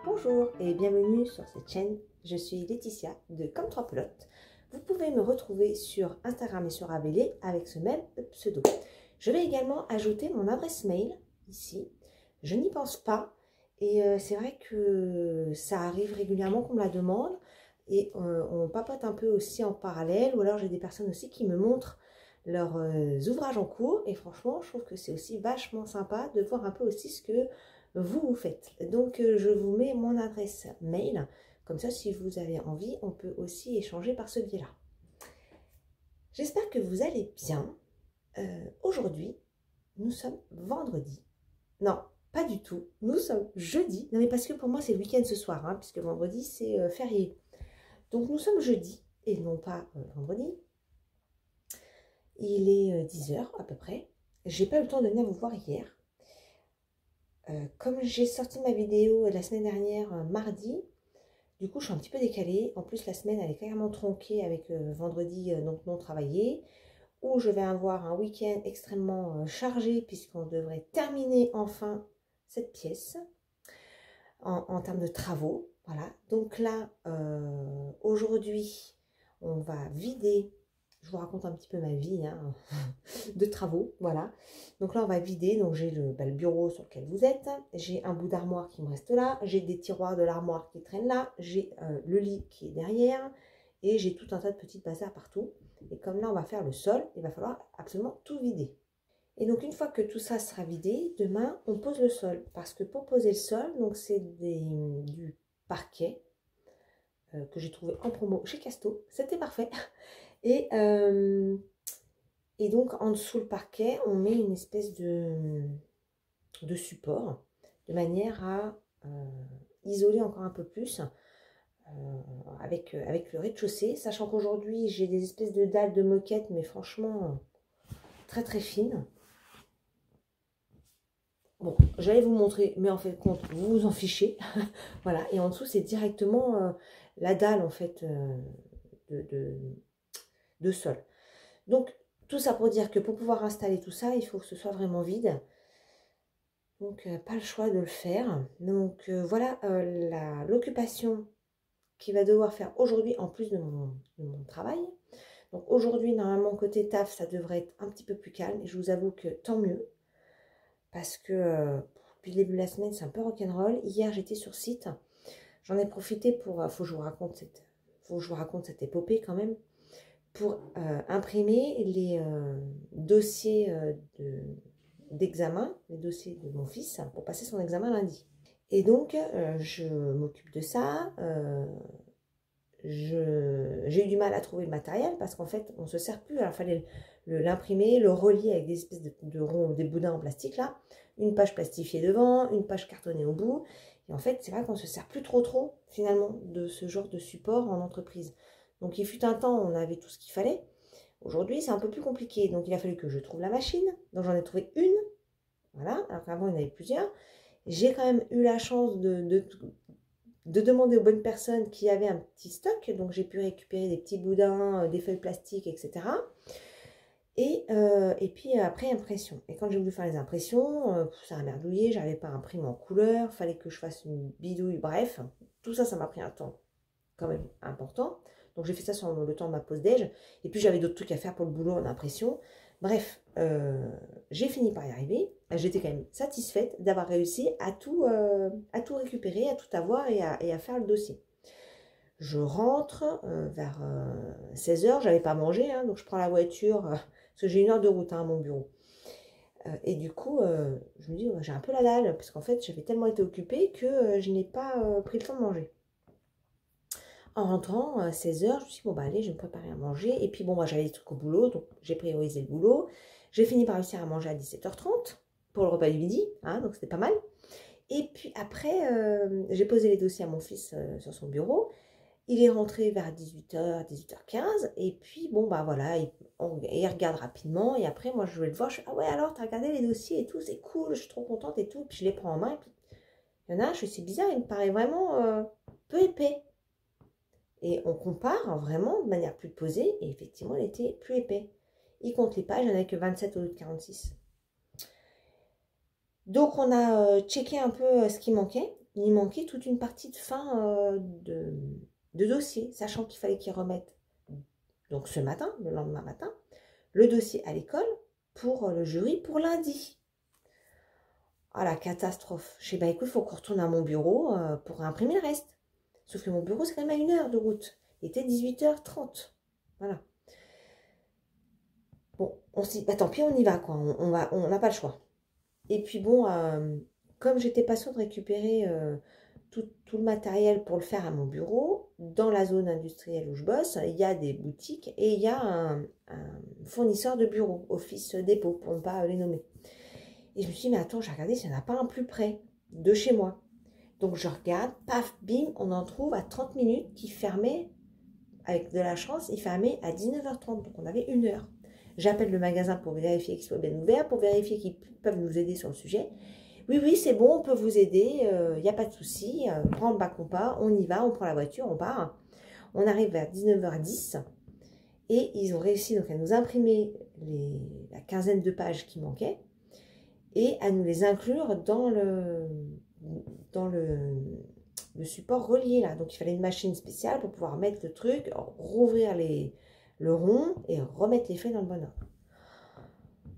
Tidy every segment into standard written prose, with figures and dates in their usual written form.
Bonjour et bienvenue sur cette chaîne, je suis Laetitia de Comme 3 Pelotes. Vous pouvez me retrouver sur Instagram et sur Avélé avec ce même pseudo. Je vais également ajouter mon adresse mail ici, je n'y pense pas et c'est vrai que ça arrive régulièrement qu'on me la demande et on papote un peu aussi en parallèle ou alors j'ai des personnes aussi qui me montrent leurs ouvrages en cours et franchement je trouve que c'est aussi vachement sympa de voir un peu aussi ce que vous faites. Donc je vous mets mon adresse mail, comme ça si vous avez envie, on peut aussi échanger par ce biais-là. J'espère que vous allez bien. Aujourd'hui, nous sommes vendredi. Non, pas du tout, nous sommes jeudi. Non mais parce que pour moi c'est le week-end ce soir, hein, puisque vendredi c'est férié. Donc nous sommes jeudi et non pas vendredi. Il est 10 h à peu près. J'ai pas eu le temps de venir vous voir hier. Comme j'ai sorti ma vidéo la semaine dernière, mardi, du coup je suis un petit peu décalée. En plus la semaine elle est carrément tronquée avec vendredi donc non travaillé, où je vais avoir un week-end extrêmement chargé puisqu'on devrait terminer enfin cette pièce en termes de travaux. Voilà, donc là aujourd'hui on va vider. Je vous raconte un petit peu ma vie hein, de travaux, voilà. Donc là, on va vider. Donc j'ai le bureau sur lequel vous êtes. J'ai un bout d'armoire qui me reste là. J'ai des tiroirs de l'armoire qui traînent là. J'ai le lit qui est derrière. Et j'ai tout un tas de petites bazars partout. Et comme là, on va faire le sol, il va falloir absolument tout vider. Et donc, une fois que tout ça sera vidé, demain, on pose le sol. Parce que pour poser le sol, donc c'est du parquet que j'ai trouvé en promo chez Casto. C'était parfait. Et donc, en dessous le parquet, on met une espèce de support, de manière à isoler encore un peu plus avec le rez-de-chaussée. Sachant qu'aujourd'hui, j'ai des espèces de dalles de moquette, mais franchement, très très fines. Bon, j'allais vous montrer, mais en fait, compte, vous vous en fichez. Voilà, et en dessous, c'est directement la dalle, en fait, de sol. Donc, tout ça pour dire que pour pouvoir installer tout ça, il faut que ce soit vraiment vide. Donc, pas le choix de le faire. Donc, voilà l'occupation qu'il va devoir faire aujourd'hui en plus de mon travail. Donc, aujourd'hui, normalement, côté taf, ça devrait être un petit peu plus calme. Et je vous avoue que tant mieux. Parce que depuis le début de la semaine, c'est un peu rock'n'roll. Hier, j'étais sur site. J'en ai profité pour... faut que je vous raconte cette épopée quand même. Pour imprimer les dossiers d'examen, les dossiers de mon fils, pour passer son examen lundi. Et donc, je m'occupe de ça. J'ai eu du mal à trouver le matériel parce qu'en fait, on ne se sert plus. Alors, il fallait l'imprimer, le relier avec des espèces de ronds, des boudins en plastique, là. Une page plastifiée devant, une page cartonnée au bout. Et en fait, c'est vrai qu'on ne se sert plus trop, finalement, de ce genre de support en entreprise. Donc, il fut un temps, on avait tout ce qu'il fallait. Aujourd'hui, c'est un peu plus compliqué. Donc, il a fallu que je trouve la machine. Donc, j'en ai trouvé une. Voilà. Alors qu'avant, il y en avait plusieurs. J'ai quand même eu la chance de demander aux bonnes personnes qui avaient un petit stock. Donc, j'ai pu récupérer des petits boudins, des feuilles plastiques, etc. Et puis, après, impression. Et quand j'ai voulu faire les impressions, ça a merdouillé. J'avais pas imprimé en couleur. Il fallait que je fasse une bidouille. Bref, tout ça, ça m'a pris un temps quand même important. Donc, j'ai fait ça sur le temps de ma pause déj. Et puis, j'avais d'autres trucs à faire pour le boulot en impression. Bref, j'ai fini par y arriver. J'étais quand même satisfaite d'avoir réussi à tout récupérer, à tout avoir et à faire le dossier. Je rentre vers 16 h. Je n'avais pas mangé, hein, donc je prends la voiture, parce que j'ai 1 heure de route hein, à mon bureau. Et du coup, je me dis, j'ai un peu la dalle, parce qu'en fait, j'avais tellement été occupée que je n'ai pas pris le temps de manger. En rentrant à 16 h, je me suis dit, bon, bah allez, je vais me préparer à manger. Et puis, bon, moi, j'avais des trucs au boulot, donc j'ai priorisé le boulot. J'ai fini par réussir à manger à 17 h 30 pour le repas du midi, hein, donc c'était pas mal. Et puis après, j'ai posé les dossiers à mon fils sur son bureau. Il est rentré vers 18 h, 18 h 15. Et puis, bon, bah voilà, il regarde rapidement. Et après, moi, je vais le voir. Je suis, ah ouais, alors, t'as regardé les dossiers et tout, c'est cool, je suis trop contente et tout. Puis je les prends en main. Et puis, il y en a un, je suis, c'est bizarre, il me paraît vraiment peu épais. Et on compare vraiment de manière plus posée. Et effectivement, il était plus épais. Il compte les pages, il n'y en a que 27 au lieu de 46. Donc, on a checké un peu ce qui manquait. il manquait toute une partie de fin de dossier, sachant qu'il fallait qu'ils remettent, donc ce matin, le lendemain matin, le dossier à l'école pour le jury pour lundi. Ah, la catastrophe. Je sais, bah écoute, il faut qu'on retourne à mon bureau pour imprimer le reste. Sauf que mon bureau, c'est quand même à 1 heure de route. Il était 18h30. Voilà. Bon, on s'y dit, bah tant pis, on y va, quoi. On n'a pas le choix. Et puis bon, comme j'étais pas sûre de récupérer tout le matériel pour le faire à mon bureau, dans la zone industrielle où je bosse, il y a des boutiques et il y a un fournisseur de bureaux, Office Dépôt, pour ne pas les nommer. Et je me suis dit, mais attends, j'ai regardé s'il n'y en a pas un plus près de chez moi. Donc je regarde, paf, bim, on en trouve à 30 minutes qui fermait, avec de la chance, il fermait à 19h30. Donc on avait 1 heure. J'appelle le magasin pour vérifier qu'il soit bien ouvert, pour vérifier qu'ils peuvent nous aider sur le sujet. Oui, oui, c'est bon, on peut vous aider, il n'y a pas de souci. Prends le bac ou pas, on y va, on prend la voiture, on part. On arrive vers 19h10 et ils ont réussi donc à nous imprimer la quinzaine de pages qui manquaient et à nous les inclure dans le support relié là. Donc il fallait une machine spéciale pour pouvoir mettre le truc, rouvrir le rond et remettre les feuilles dans le bon ordre.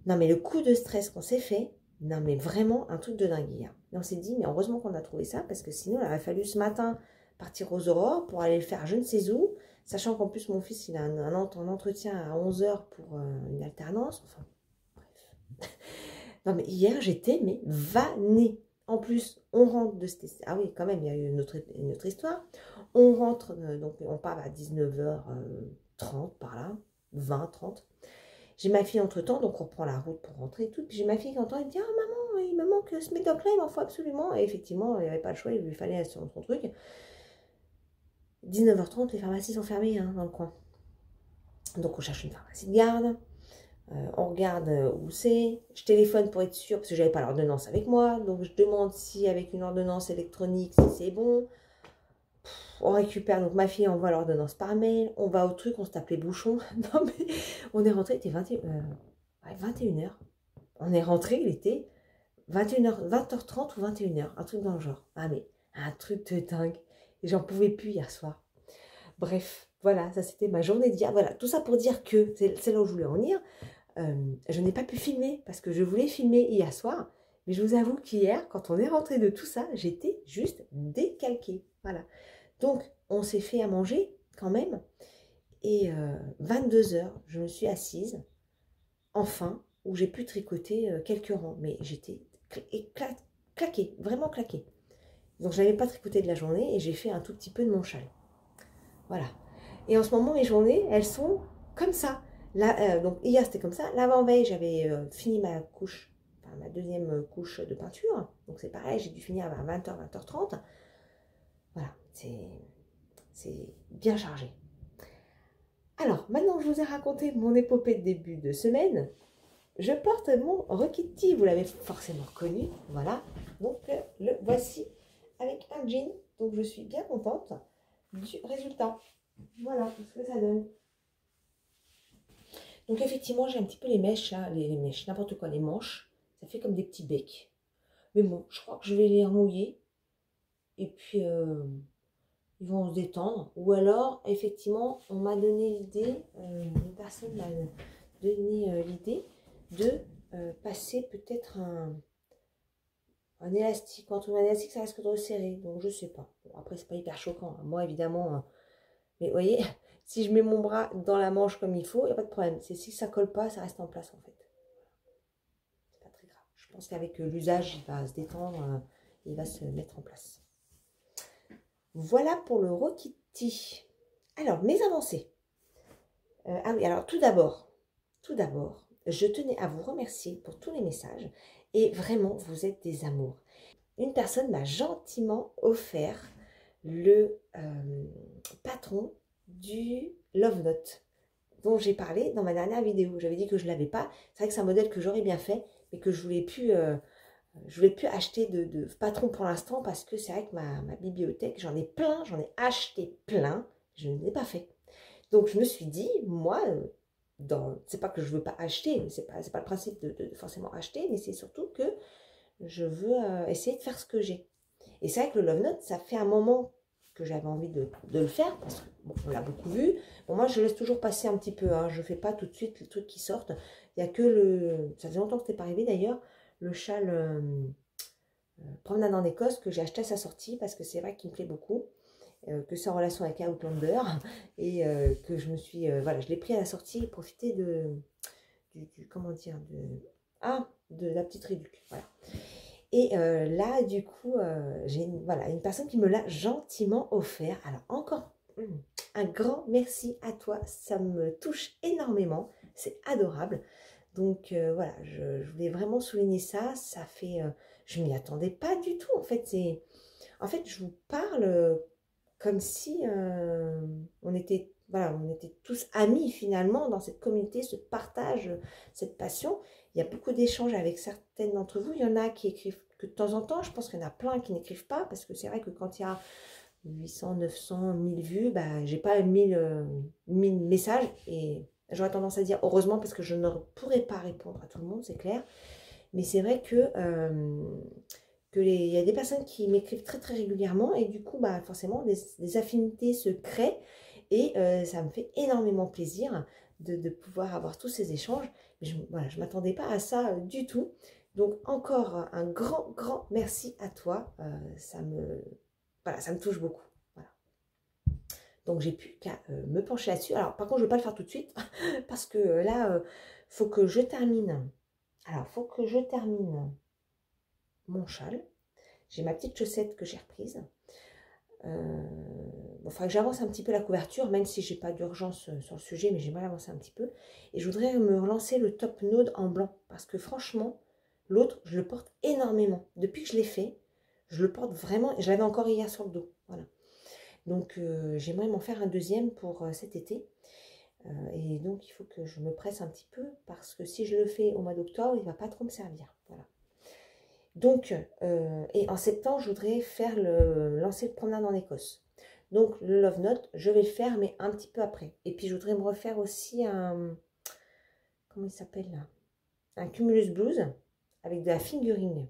Non mais le coup de stress qu'on s'est fait, non mais vraiment un truc de dingue. Hein. Et on s'est dit, mais heureusement qu'on a trouvé ça, parce que sinon il aurait fallu ce matin partir aux aurores pour aller le faire je ne sais où, sachant qu'en plus mon fils il a un entretien à 11h pour une alternance. Enfin, bref. Non mais hier j'étais mais vannée. En plus, on rentre de cette... Ah oui, quand même, il y a eu une autre histoire. On rentre, donc on part à 19h30 par là, 20, 30. J'ai ma fille entre-temps, donc on reprend la route pour rentrer et tout. Puis j'ai ma fille qui entend, elle me dit, ah maman, il me manque ce médoc-là, il m'en faut absolument. Et effectivement, il n'y avait pas le choix, il lui fallait aller sur son truc. 19h30, les pharmacies sont fermées hein, dans le coin. Donc on cherche une pharmacie de garde. On regarde où c'est, je téléphone pour être sûre, parce que je n'avais pas l'ordonnance avec moi, donc je demande si avec une ordonnance électronique, si c'est bon. On récupère, donc ma fille envoie l'ordonnance par mail, on va au truc, on se tape les bouchons. Non mais, on est rentré, il était 21h. On est rentré, il était 21h, 20h30 ou 21h, un truc dans le genre. Ah mais, un truc de dingue. Et j'en pouvais plus hier soir. Bref, voilà, ça c'était ma journée d'hier. Voilà, tout ça pour dire que, c'est là où je voulais en venir. Je n'ai pas pu filmer parce que je voulais filmer hier soir, mais je vous avoue qu'hier, quand on est rentré de tout ça, j'étais juste décalquée. Voilà. Donc, on s'est fait à manger quand même. Et 22h, je me suis assise, enfin, où j'ai pu tricoter quelques rangs. Mais j'étais claquée, vraiment claquée. Donc, je n'avais pas tricoté de la journée et j'ai fait un tout petit peu de mon châle. Voilà. Et en ce moment, mes journées, elles sont comme ça. Là, donc hier c'était comme ça. L'avant-veille, j'avais fini ma couche, enfin ma deuxième couche de peinture. Donc c'est pareil, j'ai dû finir à 20h, 20h30. Voilà, c'est bien chargé. Alors, maintenant que je vous ai raconté mon épopée de début de semaine, je porte mon Rokiti. Vous l'avez forcément reconnu. Voilà, donc le voici avec un jean. Donc je suis bien contente du résultat. Voilà ce que ça donne. Donc effectivement, j'ai un petit peu les mèches, là, les mèches, n'importe quoi, les manches. Ça fait comme des petits becs. Mais bon, je crois que je vais les remouiller. Et puis, ils vont se détendre. Ou alors, effectivement, on m'a donné l'idée, une personne m'a donné l'idée de passer peut-être un élastique. Quand on met un élastique, ça risque de resserrer. Donc, je sais pas. Bon, après, c'est pas hyper choquant. Hein. Moi, évidemment, mais vous voyez... Si je mets mon bras dans la manche comme il faut, il n'y a pas de problème. C'est si ça ne colle pas, ça reste en place en fait. C'est pas très grave. Je pense qu'avec l'usage, il va se détendre, il va se mettre en place. Voilà pour le Rokiti. Alors, mes avancées. Ah oui, alors tout d'abord, je tenais à vous remercier pour tous les messages. Et vraiment, vous êtes des amours. Une personne m'a gentiment offert le patron du Love Note dont j'ai parlé dans ma dernière vidéo. J'avais dit que je ne l'avais pas. C'est vrai que c'est un modèle que j'aurais bien fait, mais que je voulais plus acheter de patron pour l'instant parce que c'est vrai que ma bibliothèque, j'en ai plein, j'en ai acheté plein, je ne l'ai pas fait. Donc je me suis dit, moi, c'est pas que je ne veux pas acheter, c'est pas le principe de forcément acheter, mais c'est surtout que je veux essayer de faire ce que j'ai. Et c'est vrai que le Love Note, ça fait un moment que j'avais envie de le faire, parce que bon, on l'a beaucoup vu. Bon, moi, je laisse toujours passer un petit peu, hein. Je ne fais pas tout de suite les trucs qui sortent. Il n'y a que le... Ça fait longtemps que ce n'était pas arrivé d'ailleurs, le châle Promenade en Écosse que j'ai acheté à sa sortie, parce que c'est vrai qu'il me plaît beaucoup. Que c'est en relation avec Outlander, et que je me suis... voilà, je l'ai pris à la sortie et profité comment dire, de la petite réduction. Voilà. Et là, du coup, j'ai voilà, une personne qui me l'a gentiment offert. Alors, encore un grand merci à toi. Ça me touche énormément. C'est adorable. Donc, voilà, je voulais vraiment souligner ça. Ça fait... je ne m'y attendais pas du tout. En fait, je vous parle comme si voilà, on était tous amis finalement dans cette communauté, ce partage, cette passion. Il y a beaucoup d'échanges avec certaines d'entre vous. Il y en a qui écrivent que de temps en temps. Je pense qu'il y en a plein qui n'écrivent pas, parce que c'est vrai que quand il y a 800, 900, 1000 vues, bah, j'ai pas 1000 messages. Et j'aurais tendance à dire heureusement, parce que je ne pourrais pas répondre à tout le monde, c'est clair. Mais c'est vrai que... il y a des personnes qui m'écrivent très très régulièrement, et du coup bah forcément des affinités se créent, et ça me fait énormément plaisir de pouvoir avoir tous ces échanges. Mais voilà, je ne m'attendais pas à ça du tout. Donc encore un grand merci à toi. Voilà, ça me touche beaucoup. Voilà. Donc j'ai pu qu'à me pencher là-dessus. Alors par contre, je ne vais pas le faire tout de suite parce que là, faut que je termine. Alors, faut que je termine mon châle. J'ai ma petite chaussette que j'ai reprise. Bon, faudrait que j'avance un petit peu la couverture, même si j'ai pas d'urgence sur le sujet, mais j'ai mal avancé un petit peu. Et je voudrais me relancer le top Node en blanc, parce que franchement, l'autre, je le porte énormément. Depuis que je l'ai fait, je le porte vraiment, et je l'avais encore hier sur le dos. Voilà. Donc, j'aimerais m'en faire un deuxième pour cet été. Et donc, il faut que je me presse un petit peu, parce que si je le fais au mois d'octobre, il ne va pas trop me servir. Voilà. Donc, et en septembre, je voudrais lancer le promenade en Écosse. Donc, le Love Note, je vais le faire, mais un petit peu après. Et puis, je voudrais me refaire aussi comment il s'appelle là? Un Cumulus Blues avec de la fingering.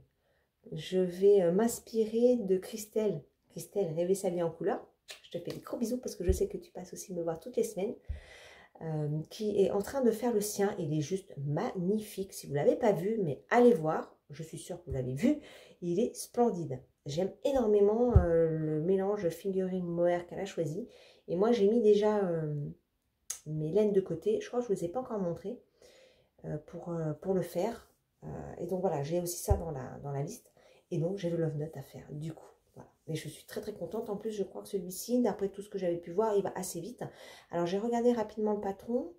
Je vais m'inspirer de Christelle. Christelle, rêver sa vie en couleur. Je te fais des gros bisous parce que je sais que tu passes aussi me voir toutes les semaines. Qui est en train de faire le sien. Il est juste magnifique. Si vous ne l'avez pas vu, mais allez voir. Je suis sûre que vous l'avez vu. Il est splendide. J'aime énormément le mélange fingering mohair qu'elle a choisi. Et moi, j'ai mis déjà mes laines de côté. Je crois que je ne vous ai pas encore montré pour le faire. Et donc voilà, j'ai aussi ça dans la liste. Et donc, j'ai le Love Note à faire du coup. Voilà. Mais je suis très très contente. En plus, je crois que celui-ci, d'après tout ce que j'avais pu voir, il va assez vite. Alors, j'ai regardé rapidement le patron.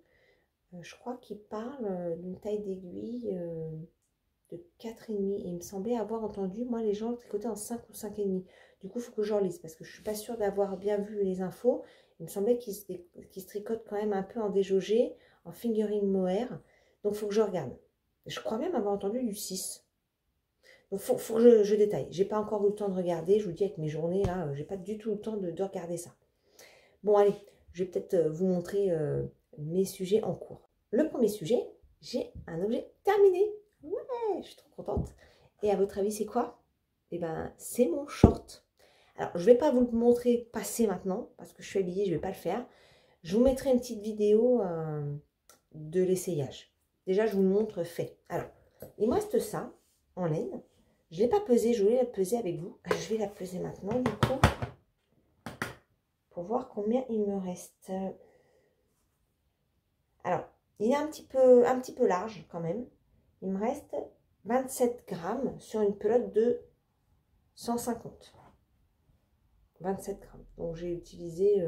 Je crois qu'il parle d'une taille d'aiguille de 4,5. Et il me semblait avoir entendu, moi, les gens tricoter en 5 ou 5,5. Du coup, il faut que je relise parce que je ne suis pas sûre d'avoir bien vu les infos. Il me semblait qu'il se tricote quand même un peu en déjaugé, en fingering mohair. Donc, il faut que je regarde. Je crois même avoir entendu du 6. Donc, faut que je détaille. J'ai pas encore eu le temps de regarder. Je vous dis, avec mes journées, là, j'ai pas du tout le temps de regarder ça. Bon, allez, je vais peut-être vous montrer mes sujets en cours. Le premier sujet, j'ai un objet terminé. Ouais, je suis trop contente. Et à votre avis, c'est quoi? Eh ben, c'est mon short. Alors, je ne vais pas vous le montrer passer maintenant, parce que je suis habillée, je ne vais pas le faire. Je vous mettrai une petite vidéo de l'essayage. Déjà, je vous le montre fait. Alors, il me reste ça, en laine. Je ne l'ai pas pesé, je voulais la peser avec vous. Je vais la peser maintenant, du coup, pour voir combien il me reste. Alors, il est un petit peu large quand même. Il me reste 27 grammes sur une pelote de 150. 27 grammes. Donc, j'ai utilisé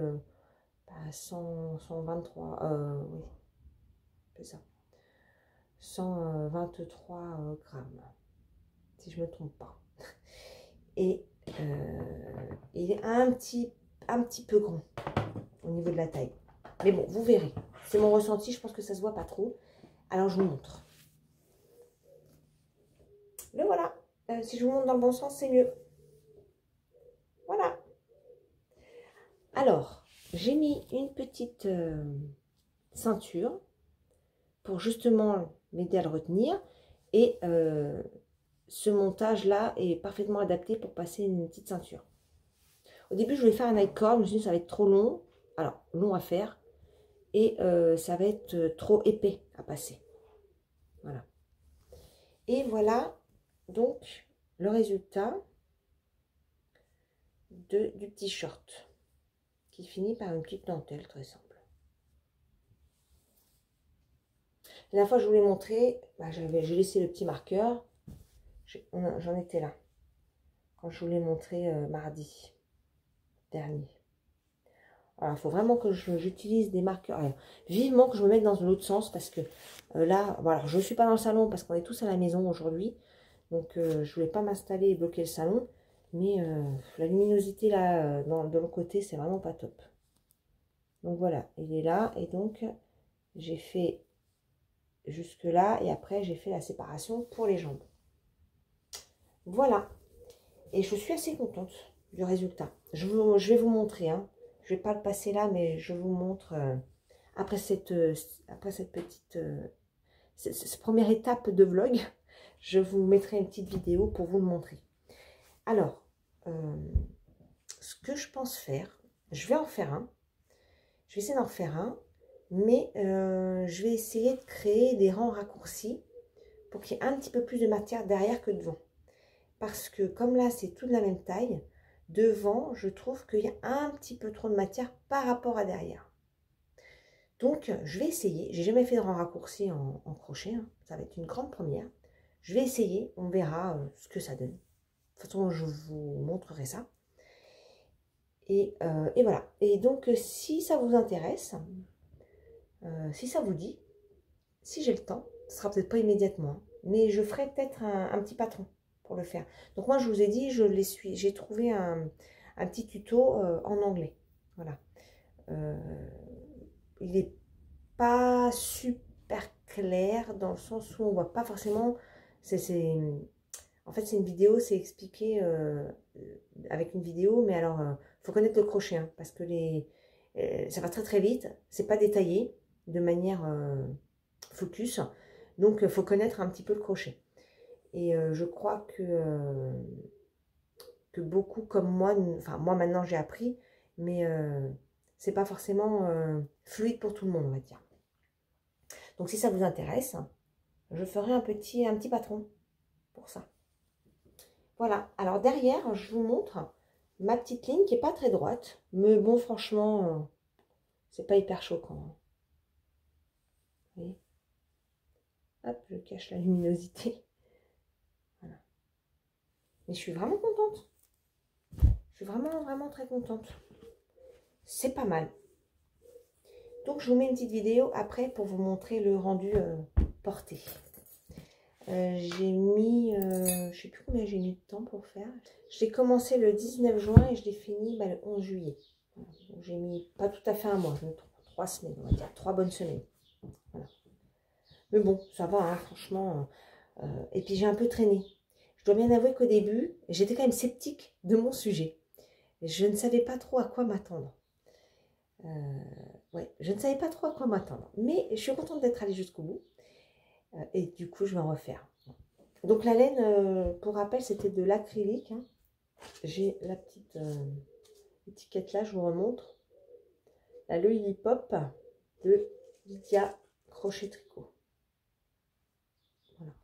123. Oui, c'est ça. 123 grammes. Si je ne me trompe pas. Et il est un petit peu grand au niveau de la taille. Mais bon, vous verrez. C'est mon ressenti. Je pense que ça se voit pas trop. Alors, je vous montre. Le voilà. Si je vous montre dans le bon sens, c'est mieux. Voilà. Alors, j'ai mis une petite ceinture pour justement m'aider à le retenir. Et ce montage-là est parfaitement adapté pour passer une petite ceinture. Au début, je voulais faire un high-cord, je me suis dit ça va être trop long. Alors, long à faire. Et ça va être trop épais à passer. Voilà. Et voilà donc le résultat du petit short qui finit par une petite dentelle très simple. La dernière fois je vous l'ai montré, bah, j'ai laissé le petit marqueur. J'en étais là quand je vous l'ai montré mardi dernier. Alors, il faut vraiment que j'utilise des marqueurs. Alors, vivement que je me mette dans l'autre sens parce que là, voilà, je ne suis pas dans le salon parce qu'on est tous à la maison aujourd'hui. Donc, je ne voulais pas m'installer et bloquer le salon. Mais la luminosité là, de l'autre côté, c'est vraiment pas top. Donc, voilà, il est là. Et donc, j'ai fait jusque là. Et après, j'ai fait la séparation pour les jambes. Voilà. Et je suis assez contente du résultat. Je vais vous montrer, hein. Je ne vais pas le passer là, mais je vous montre après cette petite cette première étape de vlog. Je vous mettrai une petite vidéo pour vous le montrer. Alors, ce que je pense faire, je vais en faire un. Je vais essayer d'en faire un, mais je vais essayer de créer des rangs raccourcis pour qu'il y ait un petit peu plus de matière derrière que devant. Parce que comme là, c'est tout de la même taille, devant, je trouve qu'il y a un petit peu trop de matière par rapport à derrière. Donc, je vais essayer. J'ai jamais fait de rang raccourci en crochet. Hein. Ça va être une grande première. Je vais essayer. On verra ce que ça donne. De toute façon, je vous montrerai ça. Et voilà. Et donc, si ça vous intéresse, si ça vous dit, si j'ai le temps, ce sera peut-être pas immédiatement, hein, mais je ferai peut-être un petit patron pour le faire. Donc moi, je vous ai dit, j'ai trouvé un petit tuto en anglais. Voilà. Il n'est pas super clair dans le sens où on voit pas forcément. En fait, c'est une vidéo, c'est expliqué avec une vidéo, mais alors, faut connaître le crochet, hein, parce que ça va très très vite. C'est pas détaillé de manière focus, donc il faut connaître un petit peu le crochet. Et je crois que beaucoup comme moi, enfin moi maintenant j'ai appris, mais c'est pas forcément fluide pour tout le monde, on va dire. Donc si ça vous intéresse, je ferai un petit patron pour ça. Voilà, alors derrière, je vous montre ma petite ligne qui n'est pas très droite, mais bon, franchement, c'est pas hyper choquant. Hein. Vous voyez ? Hop, je cache la luminosité. Voilà. Mais je suis vraiment contente. Je suis vraiment, vraiment très contente. C'est pas mal. Donc, je vous mets une petite vidéo après pour vous montrer le rendu porté. J'ai mis, je sais plus combien j'ai mis de temps pour faire. J'ai commencé le 19 juin et je l'ai fini le 11 juillet. J'ai mis pas tout à fait un mois, 3 semaines, on va dire, 3 bonnes semaines. Voilà. Mais bon, ça va, hein, franchement. Et puis j'ai un peu traîné. Je dois bien avouer qu'au début, j'étais quand même sceptique de mon sujet. Je ne savais pas trop à quoi m'attendre. Ouais, je ne savais pas trop à quoi m'attendre. Mais je suis contente d'être allée jusqu'au bout. Et du coup, je vais en refaire. Donc la laine, pour rappel, c'était de l'acrylique. Hein. J'ai la petite étiquette là, je vous remontre. La Lily Pop de Lydia Crochet Tricot. Voilà.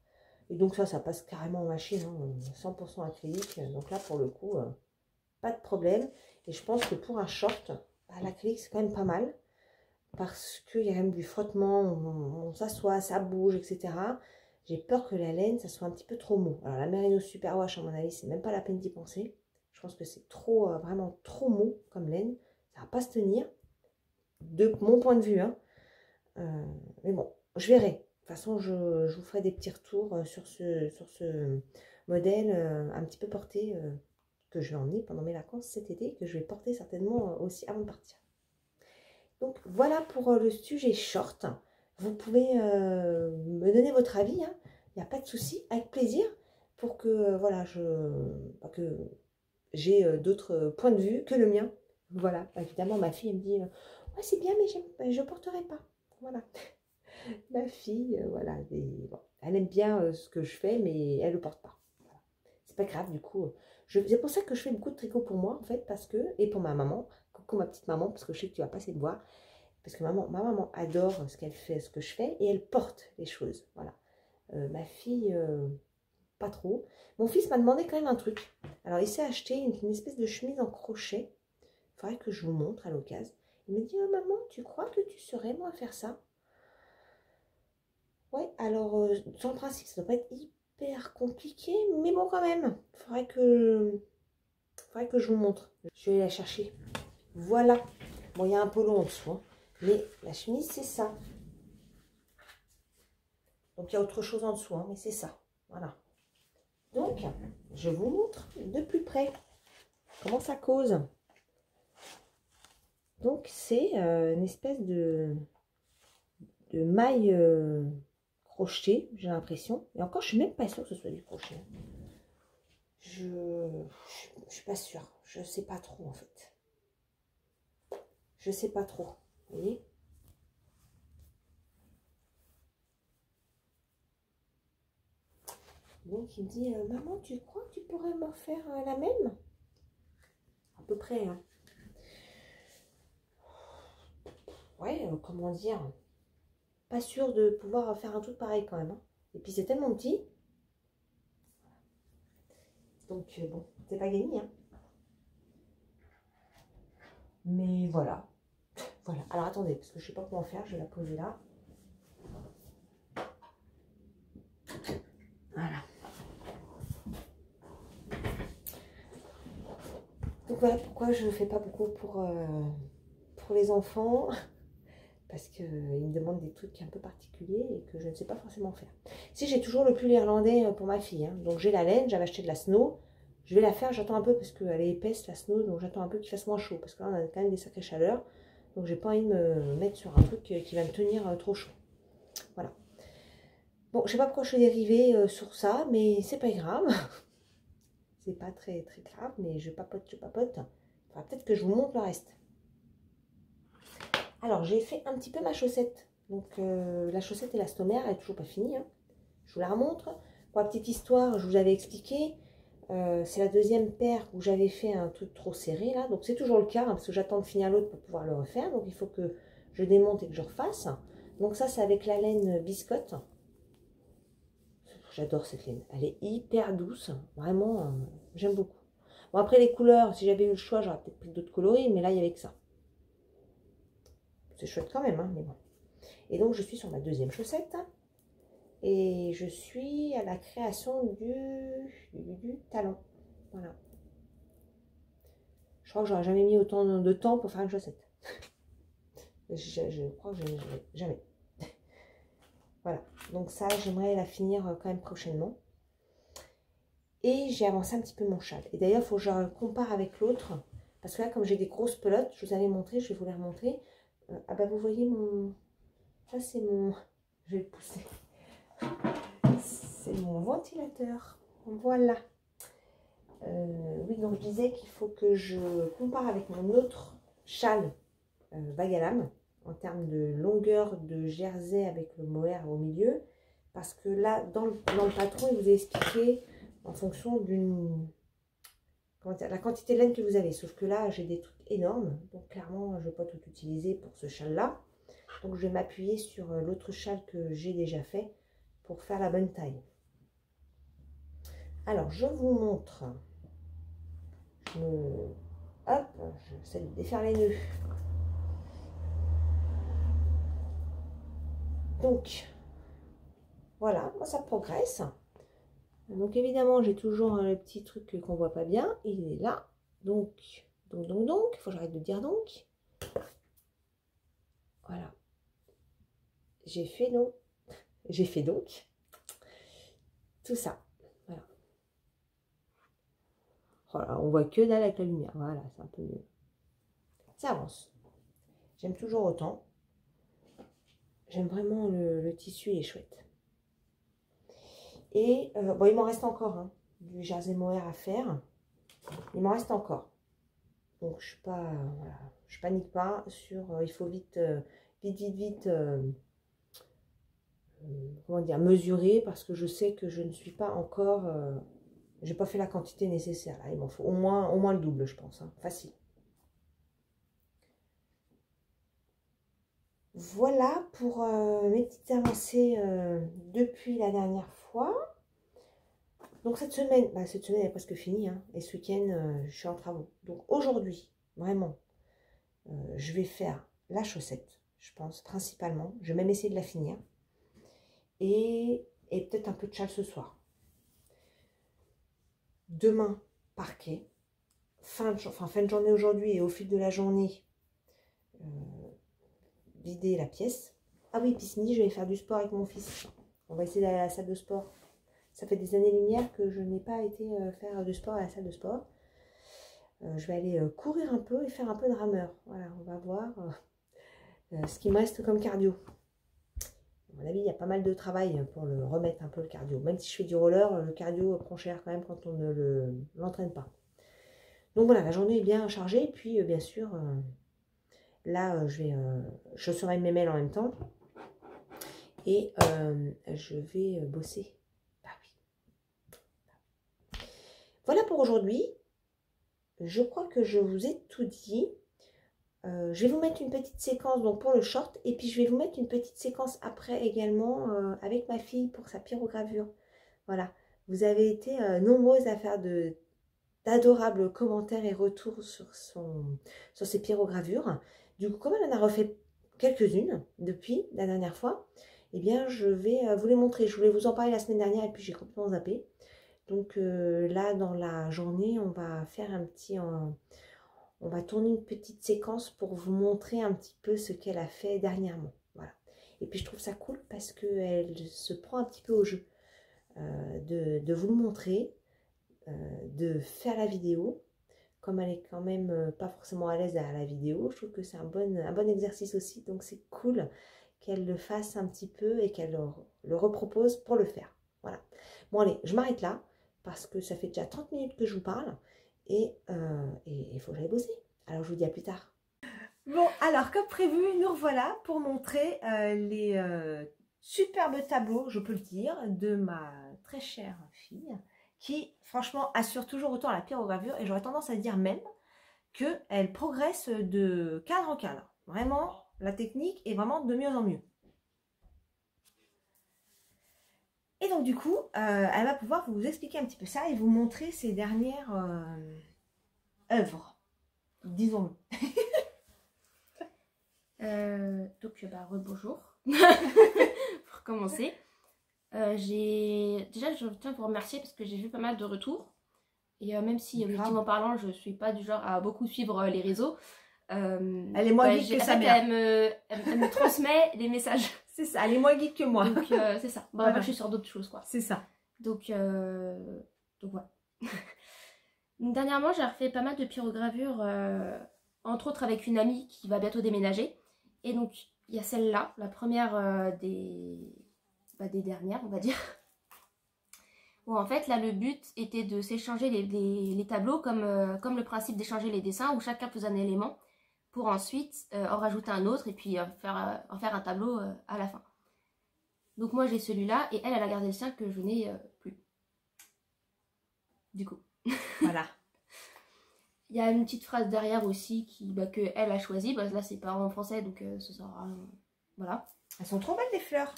Et donc ça passe carrément en machine, hein, 100% acrylique. Donc là, pour le coup, pas de problème. Et je pense que pour un short, l'acrylique, c'est quand même pas mal. Parce qu'il y a même du frottement, on s'assoit, ça bouge, etc. J'ai peur que la laine, ça soit un petit peu trop mou. Alors la Merino Superwash, à mon avis, c'est même pas la peine d'y penser. Je pense que c'est trop, vraiment trop mou comme laine. Ça va pas se tenir, de mon point de vue. Hein. Mais bon, je verrai. De toute façon, je vous ferai des petits retours sur ce modèle un petit peu porté, que je vais emmener pendant mes vacances cet été, que je vais porter certainement aussi avant de partir. Donc voilà pour le sujet short. Vous pouvez me donner votre avis, hein. Il n'y a pas de souci, avec plaisir, pour que voilà, que j'ai d'autres points de vue que le mien. Voilà, évidemment, ma fille elle me dit ouais, c'est bien, mais je ne porterai pas. Voilà. Ma fille, voilà, bon, elle aime bien ce que je fais, mais elle ne le porte pas. c'est pas grave du coup. C'est pour ça que je fais beaucoup de tricot pour moi en fait, parce que, et pour ma maman, coucou ma petite maman, parce que je sais que tu vas pas assez te voir, parce que ma maman adore ce qu'elle fait, ce que je fais, et elle porte les choses, voilà. Ma fille, pas trop. Mon fils m'a demandé quand même un truc. Alors il s'est acheté une espèce de chemise en crochet, il faudrait que je vous montre à l'occasion. Il me dit, oh, maman, tu crois que tu saurais moi faire ça? Ouais, alors sur le principe, ça doit pas être hyper compliqué, mais bon quand même, faudrait que je vous montre. Je vais aller la chercher. Voilà. Bon, il y a un polo en dessous, hein, mais la chemise, c'est ça. Donc, il y a autre chose en dessous, hein, mais c'est ça. Voilà. Donc, je vous montre de plus près comment ça cause. Donc, c'est une espèce de maille crochet, j'ai l'impression. Et encore, je suis même pas sûre que ce soit du crochet. Je suis pas sûre. Je sais pas trop, en fait. Je sais pas trop. Vous voyez? Donc, il me dit, maman, tu crois que tu pourrais m'en faire la même? À peu près, hein. Ouais, comment dire? Pas sûr de pouvoir faire un truc pareil quand même, hein. Et puis, c'est tellement petit. Donc, bon, c'est pas gagné, hein. Mais voilà. Voilà. Alors, attendez, parce que je sais pas comment faire. Je vais la poser là. Voilà. Donc, voilà pourquoi je ne fais pas beaucoup pour les enfants. Parce qu'ils me demandent des trucs un peu particuliers et que je ne sais pas forcément faire. Si, j'ai toujours le pull irlandais pour ma fille, hein. Donc, j'ai la laine. J'avais acheté de la snow. Je vais la faire. J'attends un peu parce qu'elle est épaisse, la snow. Donc, j'attends un peu qu'il fasse moins chaud. Parce que là, on a quand même des sacrées chaleurs. Donc, j'ai pas envie de me mettre sur un truc qui va me tenir trop chaud. Voilà. Bon, je sais pas pourquoi je suis dérivée sur ça, mais c'est pas grave. C'est pas très très grave, mais je papote, je papote. Enfin, peut-être que je vous montre le reste. Alors, j'ai fait un petit peu ma chaussette. Donc, la chaussette élastomère, elle est toujours pas finie, hein. Je vous la remontre. Pour la petite histoire, je vous avais expliqué. C'est la deuxième paire où j'avais fait un truc trop serré, là. Donc, c'est toujours le cas, hein, parce que j'attends de finir l'autre pour pouvoir le refaire. Donc, il faut que je démonte et que je refasse. Donc, ça, c'est avec la laine biscotte. J'adore cette laine. Elle est hyper douce. Vraiment, j'aime beaucoup. Bon, après, les couleurs, si j'avais eu le choix, j'aurais peut-être pris d'autres coloris. Mais là, il n'y avait que ça. C'est chouette quand même, hein, mais bon. Et donc, je suis sur ma deuxième chaussette. Et je suis à la création du talon. Voilà. Je crois que j'aurais jamais mis autant de temps pour faire une chaussette. Je crois que jamais. Voilà. Donc ça, j'aimerais la finir quand même prochainement. Et j'ai avancé un petit peu mon châle. Et d'ailleurs, il faut que je compare avec l'autre. Parce que là, comme j'ai des grosses pelotes, je vous avais montré, je vais vous les remontrer. Ah bah vous voyez mon... Ça c'est mon... Je vais le pousser. C'est mon ventilateur. Voilà. Oui, donc je disais qu'il faut que je compare avec mon autre châle vague à lame en termes de longueur de jersey avec le mohair au milieu. Parce que là, dans le patron, il vous a expliqué en fonction d'une... la quantité de laine que vous avez. Sauf que là, j'ai des trucs énormes. Donc clairement, je ne vais pas tout utiliser pour ce châle-là. Donc je vais m'appuyer sur l'autre châle que j'ai déjà fait pour faire la bonne taille. Alors, je vous montre. Hop, j'essaie de défaire les nœuds. Donc, voilà, moi ça progresse. Donc évidemment, j'ai toujours le petit truc qu'on voit pas bien. Il est là. Donc, il faut que j'arrête de dire donc. Voilà. J'ai fait donc tout ça. Voilà. Voilà, on voit que dalle avec la lumière. Voilà, c'est un peu mieux. Ça avance. J'aime toujours autant. J'aime vraiment le tissu, il est chouette. Et bon, il m'en reste encore hein, du jersey mohair à faire. Il m'en reste encore. Donc je suis pas, voilà, je panique pas sur. Il faut vite, vite. Comment dire, mesurer parce que je sais que je ne suis pas encore J'ai pas fait la quantité nécessaire, là. Il m'en faut au moins le double, je pense. Hein. Facile. Voilà pour mes petites avancées depuis la dernière fois. Donc cette semaine est presque finie. Hein, et ce week-end, je suis en travaux. Donc aujourd'hui, vraiment, je vais faire la chaussette, je pense, principalement. Je vais même essayer de la finir. Et peut-être un peu de châle ce soir. Demain, parquet. Fin de journée aujourd'hui et au fil de la journée, vider la pièce. Ah oui, puis ce midi, je vais faire du sport avec mon fils. On va essayer d'aller à la salle de sport. Ça fait des années-lumière que je n'ai pas été faire du sport à la salle de sport. Je vais aller courir un peu et faire un peu de rameur. Voilà, on va voir ce qui me reste comme cardio. À mon avis, il y a pas mal de travail pour le remettre un peu le cardio. Même si je fais du roller, le cardio prend cher quand même quand on ne l'entraîne pas. Donc voilà, la journée est bien chargée. Puis bien sûr, là, je serai mes mails en même temps. Et je vais bosser. Ah oui. Voilà pour aujourd'hui. Je crois que je vous ai tout dit. Je vais vous mettre une petite séquence donc pour le short. Et puis je vais vous mettre une petite séquence après également avec ma fille pour sa pyrogravure. Voilà. Vous avez été nombreuses à faire d'adorables commentaires et retours sur ses pyrogravures. Du coup, comme elle en a refait quelques-unes depuis la dernière fois, eh bien, je vais vous les montrer. Je voulais vous en parler la semaine dernière et puis j'ai complètement zappé. Donc là, dans la journée, on va faire on va tourner une petite séquence pour vous montrer un petit peu ce qu'elle a fait dernièrement. Voilà. Et puis, je trouve ça cool parce qu'elle se prend un petit peu au jeu de vous le montrer, de faire la vidéo. Comme elle est quand même pas forcément à l'aise à la vidéo, je trouve que c'est un bon exercice aussi. Donc, c'est cool qu'elle le fasse un petit peu et qu'elle le repropose pour le faire. Voilà. Bon, allez, je m'arrête là parce que ça fait déjà 30 minutes que je vous parle et il faut que j'aille bosser. Alors, je vous dis à plus tard. Bon, alors, comme prévu, nous revoilà pour montrer les superbes tableaux, je peux le dire, de ma très chère fille qui, franchement, assure toujours autant la pyrogravure et j'aurais tendance à dire même qu'elle progresse de cadre en cadre. Vraiment, la technique est vraiment de mieux en mieux. Et donc du coup, elle va pouvoir vous expliquer un petit peu ça et vous montrer ses dernières œuvres, disons-le. Donc, rebonjour. Pour commencer. Déjà, je tiens à vous remercier parce que j'ai vu pas mal de retours. Et même si, objectivement parlant, je ne suis pas du genre à beaucoup suivre les réseaux, elle est moins geek que sa mère. Elle me transmet des messages. C'est ça, elle est moins geek que moi. Donc, c'est ça. Bon, voilà. Moi, je suis sur d'autres choses, quoi. C'est ça. Donc voilà. Dernièrement, j'ai refait pas mal de pyrogravures, entre autres avec une amie qui va bientôt déménager. Et donc, il y a celle-là, la première des dernières, on va dire. Bon, en fait, là, le but était de s'échanger les tableaux comme le principe d'échanger les dessins où chacun pose un élément pour ensuite en rajouter un autre et puis en faire un tableau à la fin. Donc, moi, j'ai celui-là et elle a gardé le sien que je n'ai plus. Du coup. Voilà. Il y a une petite phrase derrière aussi que elle a choisie. Là, c'est pas en français, donc ce sera... voilà. Elles sont trop belles, les fleurs.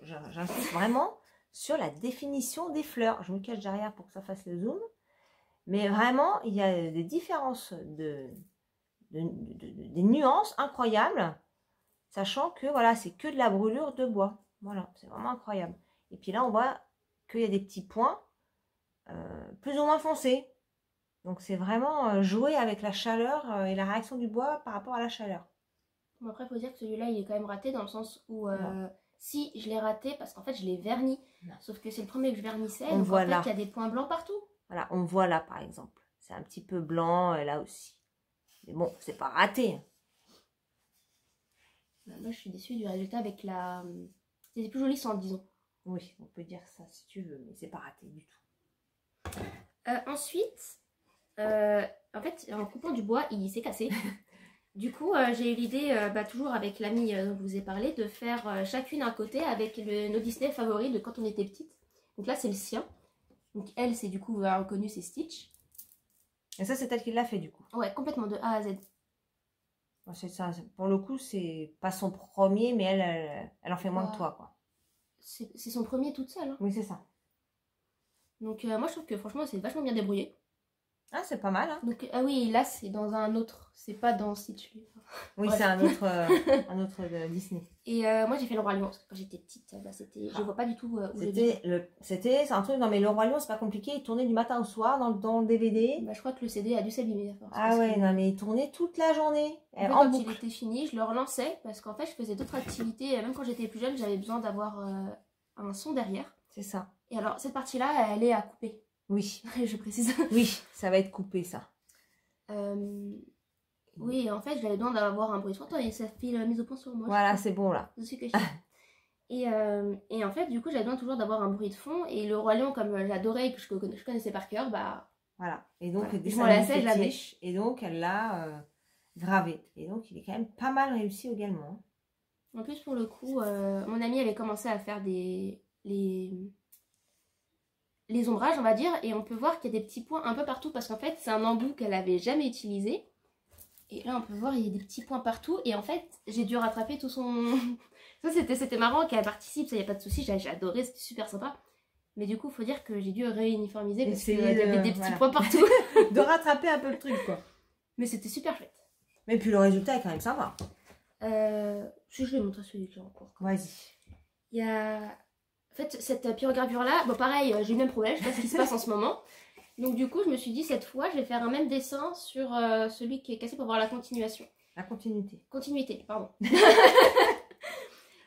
J'insiste vraiment sur la définition des fleurs. Je me cache derrière pour que ça fasse le zoom. Mais vraiment, il y a des différences, des nuances incroyables. Sachant que voilà, c'est que de la brûlure de bois. Voilà, c'est vraiment incroyable. Et puis là, on voit qu'il y a des petits points plus ou moins foncés. Donc c'est vraiment jouer avec la chaleur et la réaction du bois par rapport à la chaleur. Bon, après, il faut dire que celui-là, il est quand même raté dans le sens où si je l'ai raté parce qu'en fait, je l'ai verni. Non. Sauf que c'est le premier que je vernissais. Donc en fait, il y a des points blancs partout. Voilà, on voit là par exemple. C'est un petit peu blanc là aussi. Mais bon, c'est pas raté. Moi, je suis déçue du résultat avec la... C'est plus joli sans, disons. Oui, on peut dire ça si tu veux, mais c'est pas raté du tout. Ensuite, en fait, en coupant du bois, il s'est cassé. Du coup, j'ai eu l'idée, toujours avec l'amie dont je vous ai parlé, de faire chacune un côté avec nos Disney favoris de quand on était petite. Donc là, c'est le sien. Donc elle, c'est du coup, vous avez reconnu, c'est Stitch. Et ça, c'est elle qui l'a fait du coup. Ouais, complètement de A à Z. C'est ça. Pour le coup, c'est pas son premier, mais elle en fait moins que toi, quoi. C'est son premier toute seule. Hein. Oui, c'est ça. Donc moi, je trouve que franchement, c'est vachement bien débrouillé. Ah, c'est pas mal, hein. Donc, ah oui, là, c'est dans un autre. C'est pas dans Stitch. Oui, Bref. c'est un autre Disney. Et moi, j'ai fait le Roi Lion, parce que quand j'étais petite, bah, je vois pas du tout où c'est un truc, non mais le Roi Lion, c'est pas compliqué, il tournait du matin au soir dans le DVD. Bah, je crois que le CD a dû s'abîmer. Ah ouais, non mais il tournait toute la journée. En fait, quand il était fini, je le relançais, parce qu'en fait, je faisais d'autres activités. Même quand j'étais plus jeune, j'avais besoin d'avoir un son derrière. C'est ça. Et alors, cette partie-là, elle est à couper. Oui. Je précise. Oui, ça va être coupé, ça. Oui, en fait, j'avais besoin d'avoir un bruit de fond et ça fait la mise au point sur moi. Voilà, c'est bon là. Je suis cachée. et en fait, du coup, j'avais besoin toujours d'avoir un bruit de fond. Et le Roi Lion, comme j'adorais et que je connaissais par cœur, bah. Voilà. Et donc, voilà. Je m'en lassais, je l'avais. Et donc, elle l'a gravé. Et donc, il est quand même pas mal réussi également. En plus, pour le coup, mon amie avait commencé à faire les ombrages, on va dire, et on peut voir qu'il y a des petits points un peu partout parce qu'en fait c'est un embout qu'elle avait jamais utilisé et là on peut voir il y a des petits points partout et en fait j'ai dû rattraper tout son ça c'était marrant qu'elle participe, ça y a pas de souci, j'ai adoré, c'était super sympa, mais du coup faut dire que j'ai dû réuniformiser parce qu'il y avait des petits points partout. De rattraper un peu le truc quoi, mais c'était super chouette. Mais puis le résultat est quand même sympa. Si je vais montrer celui que j'ai en cours. Vas-y. Il y a en fait, cette pyrogravure-là, bon pareil, j'ai eu le même problème, je sais pas ce qui se passe en ce moment. Donc du coup, je me suis dit, cette fois, je vais faire un même dessin sur celui qui est cassé pour voir la continuation. La continuité. Continuité, pardon.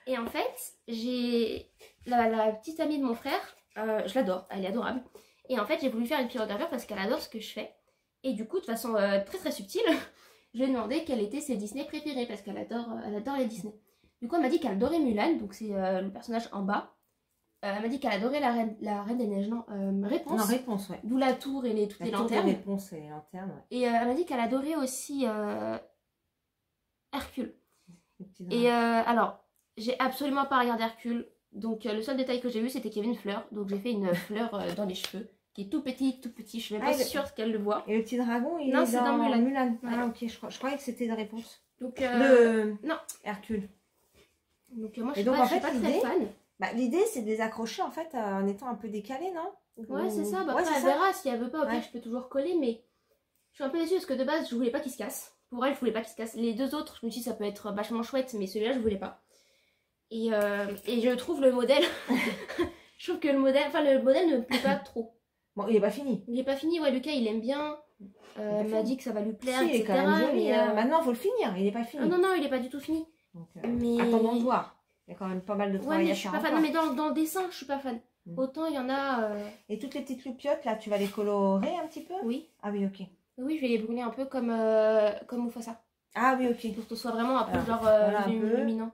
Et en fait, j'ai la petite amie de mon frère, je l'adore, elle est adorable. Et en fait, j'ai voulu faire une pyrogravure parce qu'elle adore ce que je fais. Et du coup, de façon très très subtile, je lui ai demandé quels étaient ses Disney préférés parce qu'elle adore les Disney. Du coup, elle m'a dit qu'elle adorait Mulan, donc c'est le personnage en bas. Elle m'a dit qu'elle adorait la Reine des Neiges, non, Réponse. Non, Réponse, ouais. D'où la tour et toutes les lanternes. Réponse et les lanternes, ouais. Et elle m'a dit qu'elle adorait aussi Hercule. Et alors, j'ai absolument pas regardé Hercule. Donc le seul détail que j'ai vu, c'était qu'il y avait une fleur. Donc j'ai fait une fleur dans les cheveux, qui est tout petit. Je suis même pas sûre qu'elle le voit. Et le petit dragon, il non, est dans Mulan. Mulan. Ouais. Ah ok, je croyais que c'était de Réponse. Donc non, Hercule. Donc moi, je suis pas très fan. Bah, l'idée, c'est de les accrocher en fait en étant un peu décalé, non? Ouais, c'est ça. Bah, après, elle verra. Si elle veut pas, au pire, je peux toujours coller. Mais je suis un peu déçue parce que de base, je voulais pas qu'il se casse. Pour elle, je voulais pas qu'il se casse. Les deux autres, je me suis dit, ça peut être vachement chouette. Mais celui-là, je voulais pas. Et je trouve le modèle. Je trouve que le modèle ne me plaît pas trop. Bon, il est pas fini. Il est pas fini. Ouais, Lucas, il aime bien. Il m'a dit que ça va lui plaire, si, etc. Il est quand même joli, mais maintenant, il faut le finir. Il est pas fini. Non, il est pas du tout fini. Donc, mais attendons de voir. Il y a quand même pas mal de travail mais à je suis faire pas fan. Non, mais dans le dessin, je suis pas fan. Autant il y en a. Et toutes les petites loupiottes, là, tu vas les colorer un petit peu? Oui. Ah oui, ok. Oui, je vais les brûler un peu comme Mufasa. Ah oui, ok. Pour que ce soit vraiment un peu genre voilà lumineux.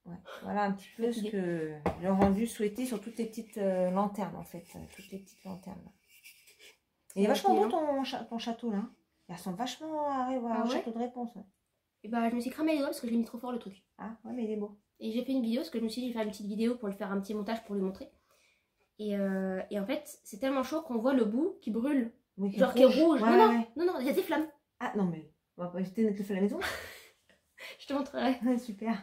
Ouais. Voilà un petit peu ce que le rendu souhaité sur toutes les petites lanternes, en fait. Toutes les petites lanternes. Il est vachement beau ton château, là. Il ressemble vachement au château de Réponse. Ouais. Et bah, je me suis cramé les doigts parce que je l'ai mis trop fort le truc. Ah, ouais, mais il est beau. Et j'ai fait une vidéo parce que je me suis dit, je vais faire une petite vidéo pour lui faire un petit montage pour lui montrer. Et en fait, c'est tellement chaud qu'on voit le bout qui brûle. Oui, genre qui est rouge. Ouais, non, il y a des flammes. Ah, non, mais on va pas jeter notre feu à la maison. Je te montrerai. Super.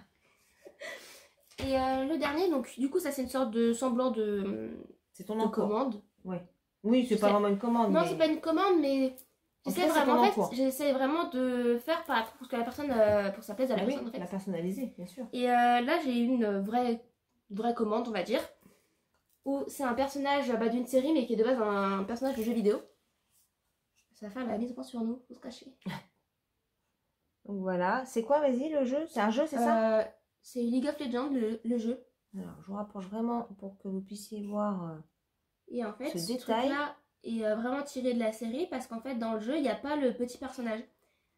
Et le dernier, donc du coup, ça c'est une sorte de semblant de. C'est ton commande. Ouais. Oui, c'est pas vraiment une commande. Non, c'est pas une commande, mais. J'essaie vraiment de faire pour que la personne, pour que ça plaise à la personne. En fait. La personnaliser, bien sûr. Et là, j'ai une vraie commande, on va dire, où c'est un personnage d'une série, mais qui est de base un personnage de jeu vidéo. Ça va faire la mise au point sur nous, faut se cacher. Donc voilà, c'est quoi, vas-y, le jeu? C'est un jeu, c'est ça? C'est League of Legends, le jeu. Alors, je vous rapproche vraiment pour que vous puissiez voir et en fait, ce ce détail. Truc-là est vraiment tiré de la série parce qu'en fait, dans le jeu, il n'y a pas le petit personnage.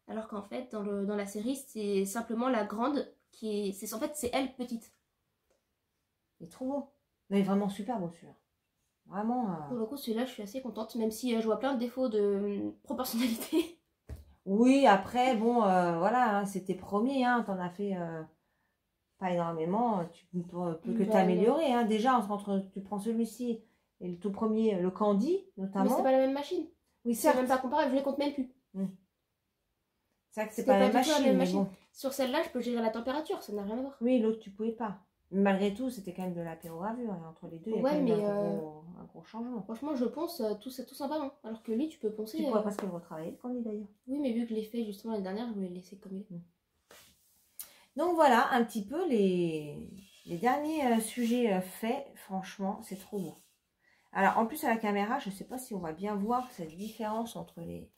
Alors qu'en fait, dans la série, c'est simplement la grande qui est... En fait, c'est elle petite. Il est trop beau. Mais vraiment super beau celui-là. Vraiment. Pour le coup, celui-là, je suis assez contente, même si je vois plein de défauts de proportionnalité. Oui, après, bon, voilà, hein, c'était premier, hein, t'en as fait pas énormément, tu peux que t'améliorer. Hein. Déjà, tu prends celui-ci et le tout premier, le Candy Mais notamment. c'est pas la même machine. Oui, C'est certes. même pas comparable, je les compte même plus. C'est vrai que c'est C'est pas la pas même du tout la machine, même mais machine. bon. Sur celle-là, je peux gérer la température, ça n'a rien à voir. Oui, l'autre, tu pouvais pas. Malgré tout, c'était quand même de la pyrogravure. Et entre les deux, il y a Ouais, quand même mais un gros changement. franchement, je pense tout sympa, hein. Alors que lui, tu peux penser. Tu pourrais presque le retravailler, le Candy d'ailleurs. Oui, mais vu que je l'ai fait justement l'année dernière, je voulais le laisser comme il est. Donc voilà, un petit peu les derniers sujets faits. Franchement, c'est trop beau. Alors, en plus, à la caméra, je ne sais pas si on va bien voir cette différence entre les...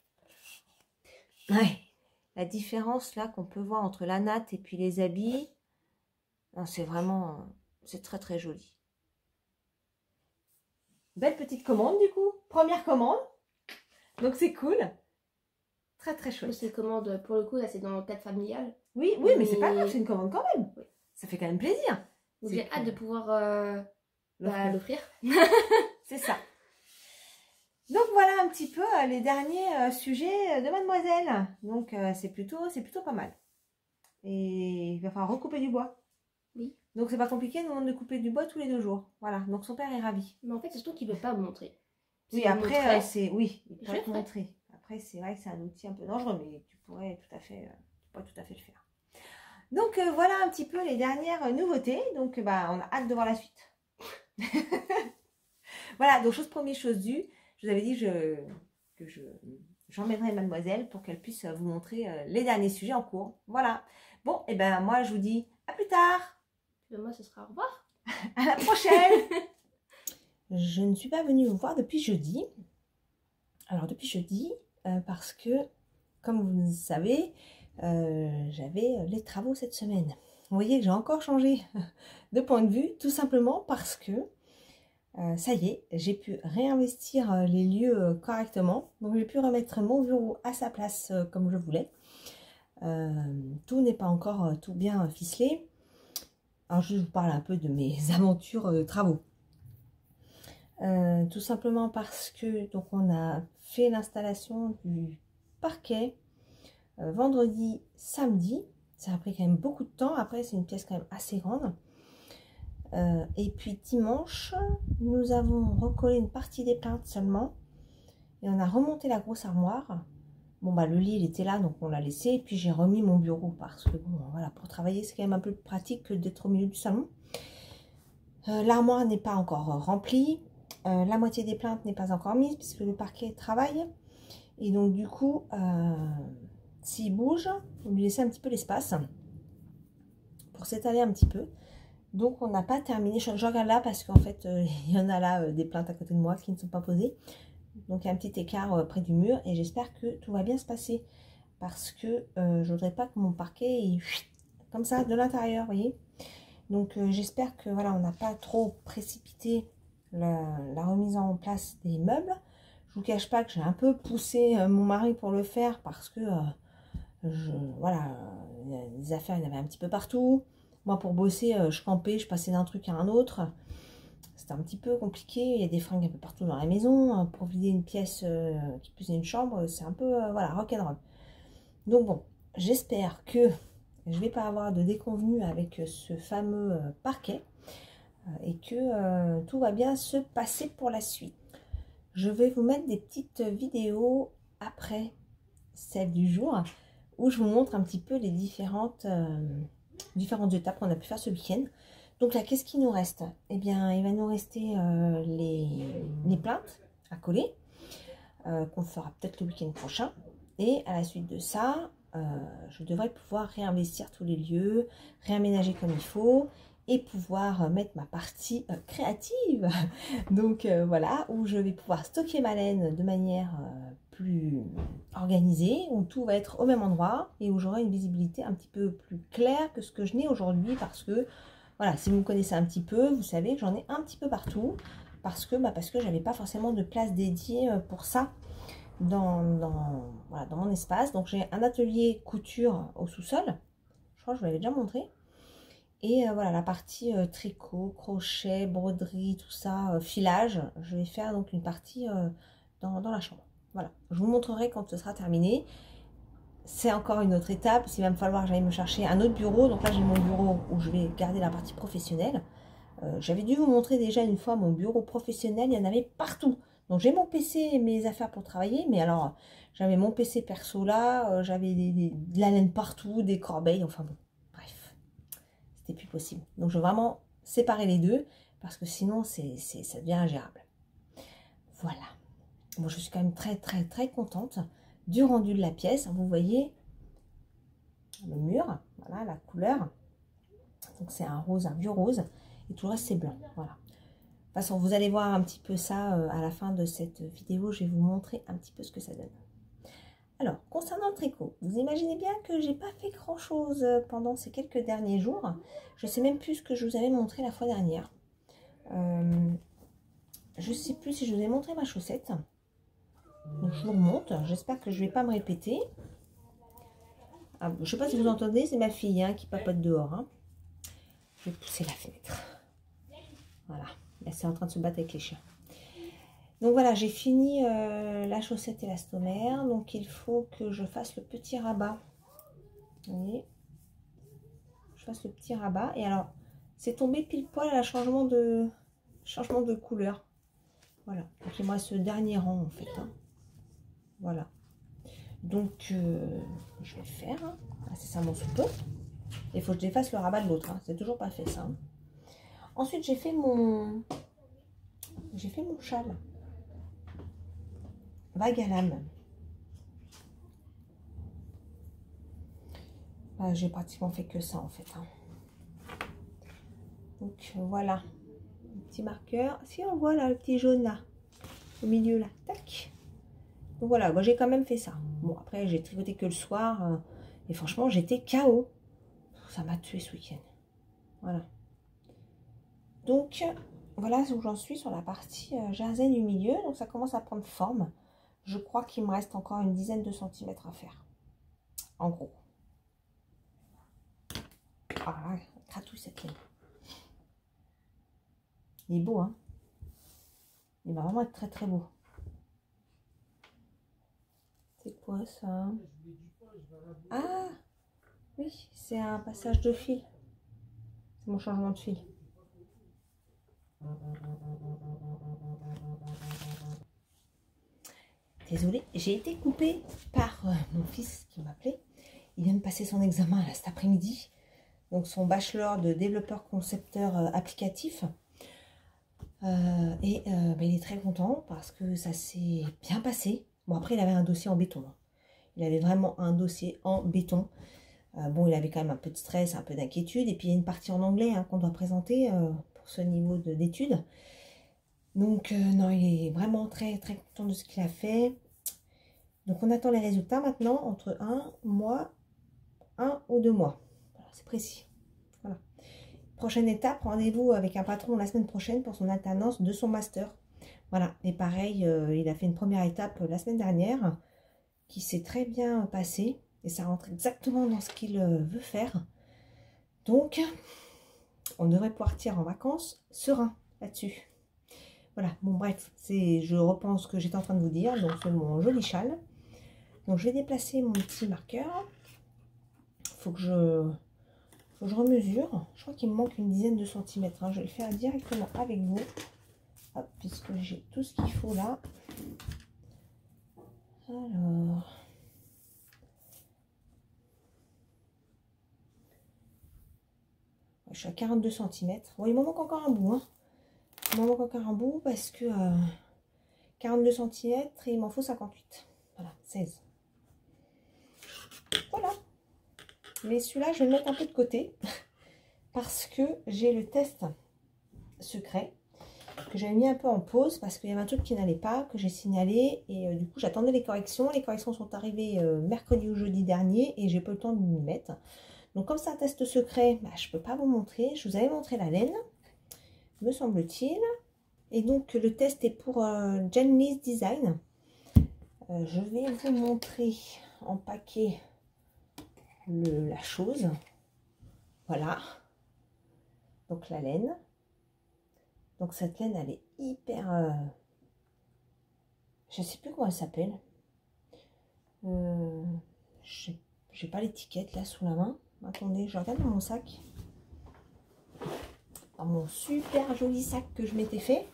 Ouais, la différence là qu'on peut voir entre la natte et puis les habits. C'est vraiment... c'est très très joli. Belle petite commande du coup. Première commande. Donc c'est cool. Très très chouette. C'est commande, pour le coup, là c'est dans le cadre familial. Oui, oui, mais c'est pas grave, c'est une commande quand même. Oui. Ça fait quand même plaisir. Donc j'ai hâte de pouvoir l'offrir. C'est ça. Donc voilà un petit peu les derniers sujets de Mademoiselle. Donc c'est plutôt pas mal. Et il va falloir recouper du bois. Oui. Donc c'est pas compliqué, nous demande de couper du bois tous les 2 jours. Voilà, donc son père est ravi. Mais en fait c'est surtout qu'il veut pas me montrer. Oui, après c'est... Oui, il je pourrait te le ferai. montrer. Après c'est vrai que c'est un outil un peu dangereux, mais tu pourrais tout à fait le faire. Donc voilà un petit peu les dernières nouveautés. Donc on a hâte de voir la suite. Voilà, donc chose première, chose due. Je vous avais dit que j'emmènerai Mademoiselle pour qu'elle puisse vous montrer les derniers sujets en cours. Voilà. Bon, et ben moi je vous dis à plus tard. Et moi ce sera au revoir. À la prochaine. Je ne suis pas venue vous voir depuis jeudi. Alors depuis jeudi, parce que, comme vous le savez, j'avais les travaux cette semaine. Vous voyez que j'ai encore changé de point de vue, tout simplement parce que ça y est, j'ai pu réinvestir les lieux correctement. Donc j'ai pu remettre mon bureau à sa place comme je voulais. Tout n'est pas encore tout bien ficelé. Alors je vous parle un peu de mes aventures de travaux. Tout simplement parce que donc on a fait l'installation du parquet vendredi, samedi. Ça a pris quand même beaucoup de temps. Après c'est une pièce quand même assez grande. Et puis dimanche, nous avons recollé une partie des plaintes seulement. Et on a remonté la grosse armoire. Bon bah le lit il était là donc on l'a laissé. Et puis j'ai remis mon bureau parce que bon voilà, pour travailler c'est quand même un peu plus pratique que d'être au milieu du salon. L'armoire n'est pas encore remplie. La moitié des plaintes n'est pas encore mise puisque le parquet travaille. Et donc du coup, s'il bouge, on lui laisse un petit peu l'espace pour s'étaler un petit peu. Donc on n'a pas terminé, je regarde là parce qu'en fait il y en a là des plaintes à côté de moi qui ne sont pas posées. Donc il y a un petit écart près du mur et j'espère que tout va bien se passer. Parce que je voudrais pas que mon parquet il, comme ça de l'intérieur, vous voyez. Donc j'espère que voilà, on n'a pas trop précipité la remise en place des meubles. Je vous cache pas que j'ai un peu poussé mon mari pour le faire parce que voilà, les affaires il y en avait un petit peu partout. Moi, pour bosser, je campais, je passais d'un truc à un autre. C'était un petit peu compliqué. Il y a des fringues un peu partout dans la maison. Pour vider une pièce qui plus une chambre, c'est un peu, voilà, rock'n'roll. Donc bon, j'espère que je ne vais pas avoir de déconvenue avec ce fameux parquet. Et que tout va bien se passer pour la suite. Je vais vous mettre des petites vidéos après celle du jour. Où je vous montre un petit peu les différentes étapes qu'on a pu faire ce week-end. Donc là, qu'est-ce qu'il nous reste? Eh bien, il va nous rester les plaintes à coller, qu'on fera peut-être le week-end prochain. Et à la suite de ça, je devrais pouvoir réinvestir tous les lieux, réaménager comme il faut, et pouvoir mettre ma partie créative. Donc voilà, où je vais pouvoir stocker ma laine de manière plus organisée, où tout va être au même endroit et où j'aurai une visibilité un petit peu plus claire que ce que je n'ai aujourd'hui parce que, voilà, si vous me connaissez un petit peu, vous savez que j'en ai un petit peu partout parce que j'avais pas forcément de place dédiée pour ça dans mon espace. Donc j'ai un atelier couture au sous-sol, je crois que je vous l'avais déjà montré. Et voilà, la partie tricot, crochet, broderie, tout ça, filage, je vais faire donc une partie dans la chambre. Voilà, je vous montrerai quand ce sera terminé. C'est encore une autre étape, il va me falloir que j'aille me chercher un autre bureau. Donc là, j'ai mon bureau où je vais garder la partie professionnelle J'avais dû vous montrer déjà une fois mon bureau professionnel, il y en avait partout. Donc j'ai mon PC et mes affaires pour travailler, mais alors j'avais mon PC perso là, j'avais de la laine partout, des corbeilles, enfin bon, bref, c'était plus possible. Donc je vais vraiment séparer les deux, parce que sinon ça devient ingérable. Voilà. Bon, je suis quand même très très très contente du rendu de la pièce. Vous voyez le mur, voilà la couleur. Donc c'est un rose, un vieux rose, et tout le reste c'est blanc. Voilà. De toute façon, vous allez voir un petit peu ça à la fin de cette vidéo. Je vais vous montrer un petit peu ce que ça donne. Alors, concernant le tricot, vous imaginez bien que j'ai pas fait grand chose pendant ces quelques derniers jours. Je sais même plus ce que je vous avais montré la fois dernière. Je sais plus si je vous ai montré ma chaussette. Donc je vous remonte. J'espère que je vais pas me répéter. Ah, je sais pas si vous entendez, c'est ma fille hein, qui papote dehors. Hein. Je vais pousser la fenêtre. Voilà. Elle est en train de se battre avec les chiens. Donc voilà, j'ai fini la chaussette élastomère. Donc il faut que je fasse le petit rabat. Vous voyez, je fasse le petit rabat. Et alors, c'est tombé pile poil à la changement de couleur. Voilà. Donc il me reste ce dernier rang en fait. Hein. Voilà. Donc je vais le faire. Hein. C'est ça mon soupe. Il faut que je défasse le rabat de l'autre. Hein. C'est toujours pas fait ça. Hein. Ensuite j'ai fait mon châle. Vague à lame. J'ai pratiquement fait que ça en fait. Hein. Donc voilà. Un petit marqueur. Si on voit là le petit jaune là. Au milieu là. Tac. Donc voilà, moi j'ai quand même fait ça. Bon après j'ai tricoté que le soir. Et franchement j'étais KO. Ça m'a tué ce week-end. Voilà. Donc voilà où j'en suis sur la partie jersey du milieu. Donc ça commence à prendre forme. Je crois qu'il me reste encore une dizaine de centimètres à faire. En gros. Ah, gratouille cette laine. Il est beau, hein. Il va vraiment être très très beau. C'est quoi ça? Ah oui, c'est un passage de fil. C'est mon changement de fil. Désolée, j'ai été coupée par mon fils qui m'appelait. Il vient de passer son examen là, cet après-midi. Donc son bachelor de développeur concepteur applicatif. Il est très content parce que ça s'est bien passé. Bon après il avait un dossier en béton. Hein. Il avait vraiment un dossier en béton. Bon il avait quand même un peu de stress, un peu d'inquiétude. Et puis il y a une partie en anglais hein, qu'on doit présenter pour ce niveau d'études. Donc non il est vraiment très très content de ce qu'il a fait. Donc on attend les résultats maintenant entre 1 ou 2 mois. Voilà, c'est précis. Voilà. Prochaine étape, rendez-vous avec un patron la semaine prochaine pour son alternance de son master. Voilà, et pareil, il a fait une première étape la semaine dernière qui s'est très bien passée et ça rentre exactement dans ce qu'il veut faire. Donc, on devrait pouvoir partir en vacances serein là-dessus. Voilà, bon bref, je repense ce que j'étais en train de vous dire, donc c'est mon joli châle. Donc je vais déplacer mon petit marqueur. Faut que je remesure. Je crois qu'il me manque une dizaine de centimètres. Hein. Je vais le faire directement avec vous. Hop, puisque j'ai tout ce qu'il faut là. Alors. Je suis à 42 centimètres. Bon, il m'en manque encore un bout. Hein. Il m'en manque encore un bout parce que 42 centimètres et il m'en faut 58. Voilà, 16. Voilà. Mais celui-là, je vais le mettre un peu de côté parce que j'ai le test secret que j'avais mis un peu en pause parce qu'il y avait un truc qui n'allait pas, que j'ai signalé et du coup j'attendais les corrections. Les corrections sont arrivées mercredi ou jeudi dernier et j'ai pas eu le temps de m'y mettre. Donc comme c'est un test secret, bah, je peux pas vous montrer. Je vous avais montré la laine, me semble-t-il. Et donc le test est pour Jenny's Design. Je vais vous montrer en paquet la chose. Voilà. Donc la laine. Donc cette laine, elle est hyper... je sais plus comment elle s'appelle. J'ai pas l'étiquette là sous la main. Attendez, je regarde dans mon sac. dans mon super joli sac que je m'étais fait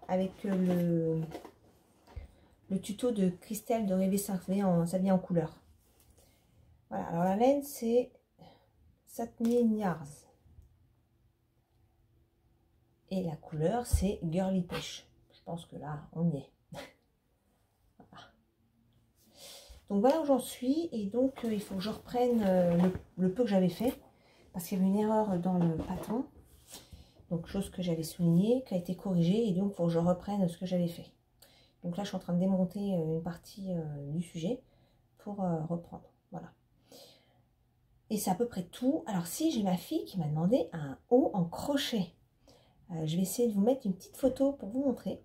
avec le tuto de Christelle de Rêver s'habiller en couleur. Voilà, alors la laine c'est Satmé Yards et la couleur c'est Girly Pêche. Je pense que là on y est. Voilà. Donc voilà où j'en suis, et donc il faut que je reprenne le peu que j'avais fait parce qu'il y avait une erreur dans le patron, donc chose que j'avais soulignée, qui a été corrigée, et donc il faut que je reprenne ce que j'avais fait. Donc là je suis en train de démonter une partie du sujet pour reprendre. Voilà. Et c'est à peu près tout. Alors si, j'ai ma fille qui m'a demandé un haut en crochet. Je vais essayer de vous mettre une petite photo pour vous montrer.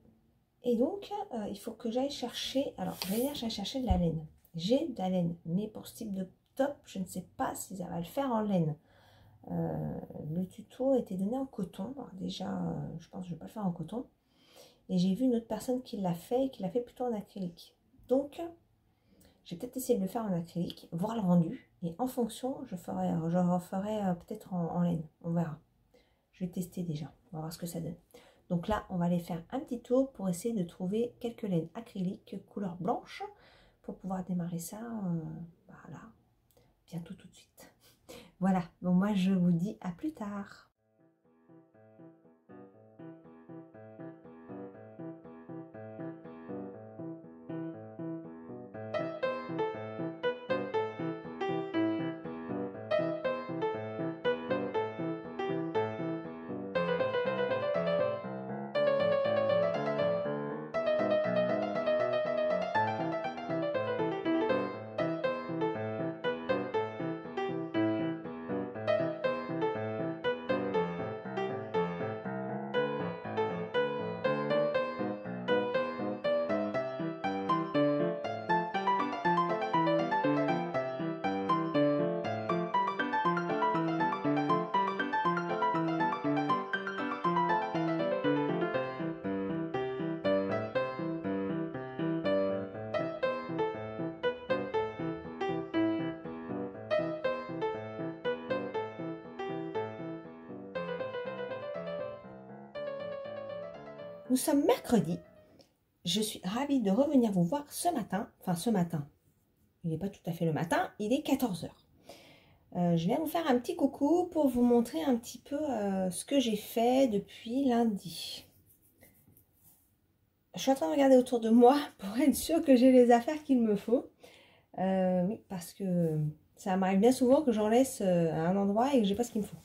Et donc, il faut que j'aille chercher... Alors, j'allais chercher de la laine. J'ai de la laine, mais pour ce type de top, je ne sais pas si ça va le faire en laine. Le tuto a été donné en coton. Alors déjà, je pense que je ne vais pas le faire en coton. Et j'ai vu une autre personne qui l'a fait, et qui l'a fait plutôt en acrylique. Donc, je vais peut-être essayer de le faire en acrylique, voir le rendu. Et en fonction, je referai peut-être en laine. On verra. Je vais tester déjà. On va voir ce que ça donne. Donc là, on va aller faire un petit tour pour essayer de trouver quelques laines acryliques couleur blanche pour pouvoir démarrer ça. Voilà. Bientôt tout de suite. Voilà. Bon, moi, je vous dis à plus tard. Nous sommes mercredi. Je suis ravie de revenir vous voir ce matin. Enfin, ce matin. Il n'est pas tout à fait le matin. Il est 14 h. Je viens vous faire un petit coucou pour vous montrer un petit peu ce que j'ai fait depuis lundi. Je suis en train de regarder autour de moi pour être sûre que j'ai les affaires qu'il me faut. Oui, parce que ça m'arrive bien souvent que j'en laisse à un endroit et que j'ai pas ce qu'il me faut.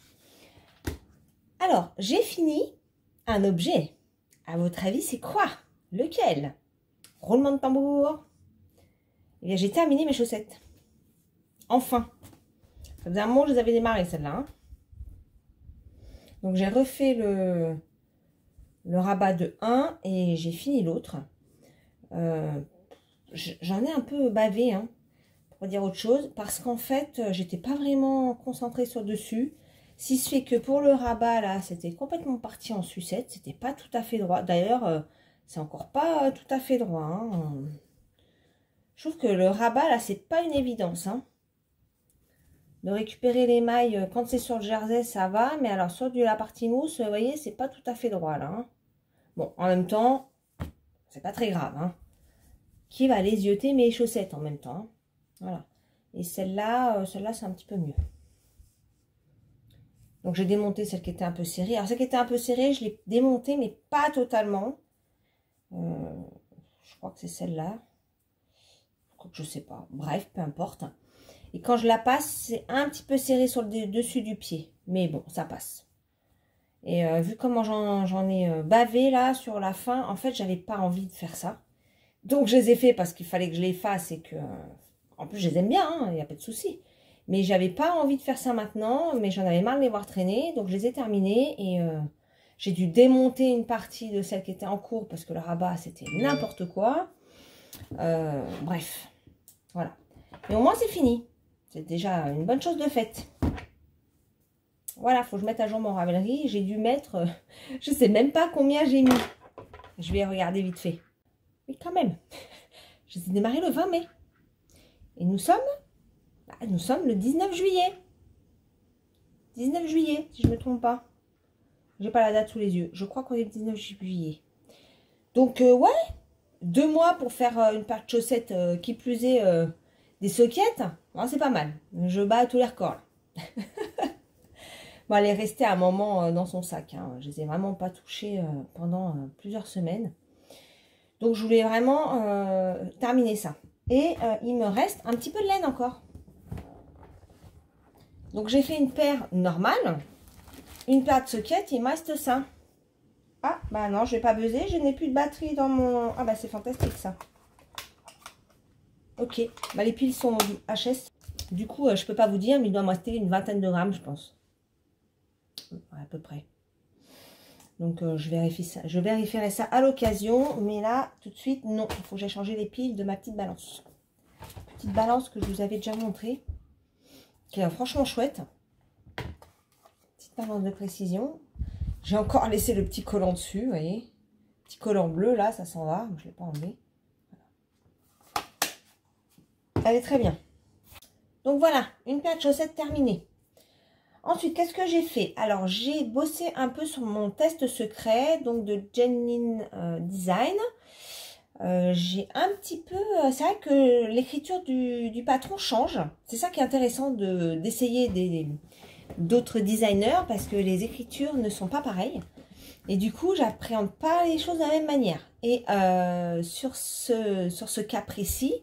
Alors, j'ai fini un objet. À votre avis, c'est quoi? Lequel? Roulement de tambour. Eh bien, j'ai terminé mes chaussettes. Enfin. Ça faisait un moment que je les avais démarrées, celles-là. Hein. Donc, j'ai refait le rabat de 1 et j'ai fini l'autre. J'en ai un peu bavé, hein, pour dire autre chose, parce qu'en fait, j'étais pas vraiment concentrée sur le dessus. Si ce fait que pour le rabat, là, c'était complètement parti en sucette. C'était pas tout à fait droit. D'ailleurs, c'est encore pas tout à fait droit. Hein. Je trouve que le rabat, là, c'est pas une évidence. Hein. De récupérer les mailles, quand c'est sur le jersey, ça va. Mais alors, sur la partie mousse, vous voyez, c'est pas tout à fait droit, là. Hein. Bon, en même temps, c'est pas très grave. Hein. Qui va les zioter mes chaussettes en même temps. Hein. Voilà. Et celle-là, c'est un petit peu mieux. Donc, j'ai démonté celle qui était un peu serrée. Alors, celle qui était un peu serrée, je l'ai démontée, mais pas totalement. Je crois que c'est celle-là. Je sais pas. Bref, peu importe. Et quand je la passe, c'est un petit peu serré sur le dessus du pied. Mais bon, ça passe. Et vu comment j'en ai bavé là sur la fin, en fait, j'avais pas envie de faire ça. Donc, je les ai fait parce qu'il fallait que je les fasse et que... en plus, je les aime bien, il n'y a pas de souci. Mais j'avais pas envie de faire ça maintenant, mais j'en avais marre de les voir traîner. Donc, je les ai terminés et j'ai dû démonter une partie de celle qui était en cours parce que le rabat, c'était n'importe quoi. Bref, voilà. Et au moins, c'est fini. C'est déjà une bonne chose de faite. Voilà, faut que je mette à jour mon Ravelry. J'ai dû mettre, je sais même pas combien j'ai mis. Je vais regarder vite fait. Oui, quand même. Je les ai démarrés le 20 mai. Et nous sommes le 19 juillet. 19 juillet, si je ne me trompe pas. J'ai pas la date sous les yeux. Je crois qu'on est le 19 juillet. Donc, ouais, 2 mois pour faire une paire de chaussettes qui plus est des soquettes. Bon, c'est pas mal. Je bats tous les records. Là. Bon, elle est restée un moment dans son sac. Hein. Je les ai vraiment pas touchées pendant plusieurs semaines. Donc, je voulais vraiment terminer ça. Et il me reste un petit peu de laine encore. Donc, j'ai fait une paire normale. Une paire de soquettes. Il me reste ça. Ah, bah non, je vais pas buzzer. Je n'ai plus de batterie dans mon... Ah, bah c'est fantastique, ça. Ok. Bah, les piles sont HS. Du coup, je peux pas vous dire, mais il doit me rester une vingtaine de grammes, je pense. À peu près. Donc, je vérifierai ça à l'occasion. Mais là, tout de suite, non. Il faut que j'aille changer les piles de ma petite balance. Petite balance que je vous avais déjà montrée. Qui est franchement chouette. Petite balance de précision. J'ai encore laissé le petit collant dessus, vous voyez. Petit collant bleu, là, ça s'en va. Je ne l'ai pas enlevé. Elle est très bien. Donc voilà, une paire de chaussettes terminée. Ensuite, qu'est-ce que j'ai fait? Alors, j'ai bossé un peu sur mon test secret, donc de Jenin Design. J'ai un petit peu... c'est vrai que l'écriture du patron change. C'est ça qui est intéressant d'essayer d'autres designers, parce que les écritures ne sont pas pareilles. Et du coup, j'appréhende pas les choses de la même manière. Et sur ce cas précis,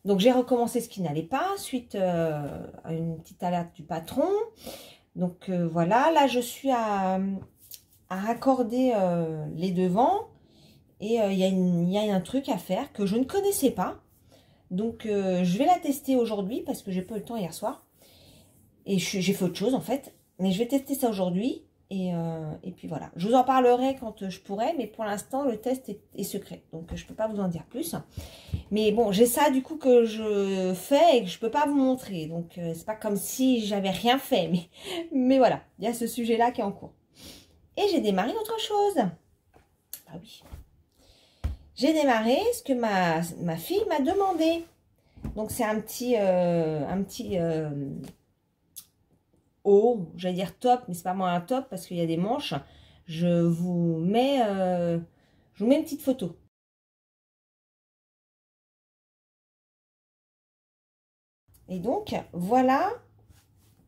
donc j'ai recommencé ce qui n'allait pas, suite à une petite alerte du patron. Donc voilà, là je suis à raccorder les devants. Et il y a un truc à faire que je ne connaissais pas. Donc je vais la tester aujourd'hui, parce que j'ai pas eu le temps hier soir. Et j'ai fait autre chose en fait. Mais je vais tester ça aujourd'hui. Et puis voilà. Je vous en parlerai quand je pourrai. Mais pour l'instant, le test est secret. Donc je ne peux pas vous en dire plus. Mais bon, j'ai ça du coup que je fais et que je ne peux pas vous montrer. Donc c'est pas comme si j'avais rien fait. Mais voilà. Il y a ce sujet-là qui est en cours. Et j'ai démarré autre chose. Ah oui. J'ai démarré ce que ma fille m'a demandé. Donc c'est un petit haut, j'allais dire top, mais c'est pas moi un top parce qu'il y a des manches. Je vous mets une petite photo. Et donc voilà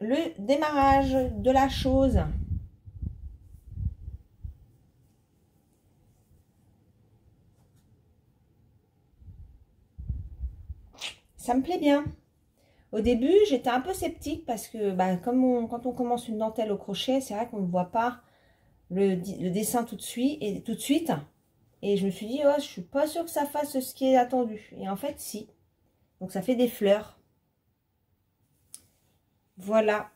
le démarrage de la chose. Ça me plaît bien. Au début, j'étais un peu sceptique parce que quand on commence une dentelle au crochet, c'est vrai qu'on ne voit pas le dessin tout de suite. Et je me suis dit, oh, je suis pas sûre que ça fasse ce qui est attendu. Et en fait, si. Donc, ça fait des fleurs. Voilà.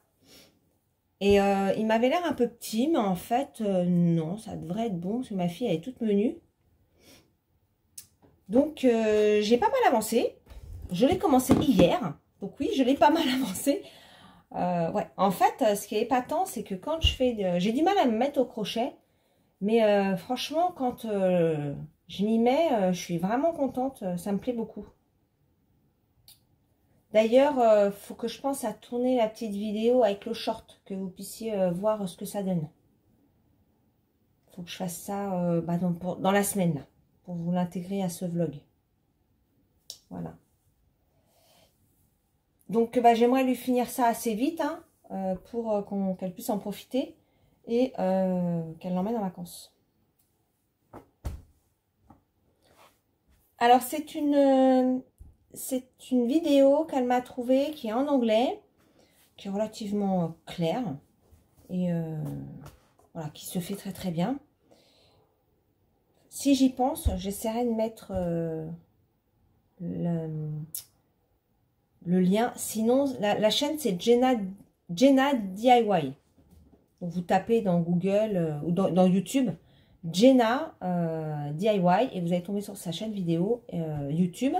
Et il m'avait l'air un peu petit, mais en fait, non, ça devrait être bon parce que ma fille, elle est toute menue. Donc, j'ai pas mal avancé. Je l'ai commencé hier. Donc oui, je l'ai pas mal avancé. Ouais, en fait, ce qui est épatant, c'est que quand je fais... j'ai du mal à me mettre au crochet. Mais franchement, quand je m'y mets, je suis vraiment contente. Ça me plaît beaucoup. D'ailleurs, faut que je pense à tourner la petite vidéo avec le short, que vous puissiez voir ce que ça donne. Faut que je fasse ça dans la semaine, là, pour vous l'intégrer à ce vlog. Voilà. Donc, j'aimerais lui finir ça assez vite, hein, pour qu'elle puisse en profiter et qu'elle l'emmène en vacances. Alors, c'est une vidéo qu'elle m'a trouvée qui est en anglais, qui est relativement claire et voilà, qui se fait très très bien. Si j'y pense, j'essaierai de mettre le lien. Sinon, la chaîne, c'est Jenna DIY. Donc, vous tapez dans Google ou dans YouTube, Jenna DIY, et vous allez tomber sur sa chaîne vidéo YouTube.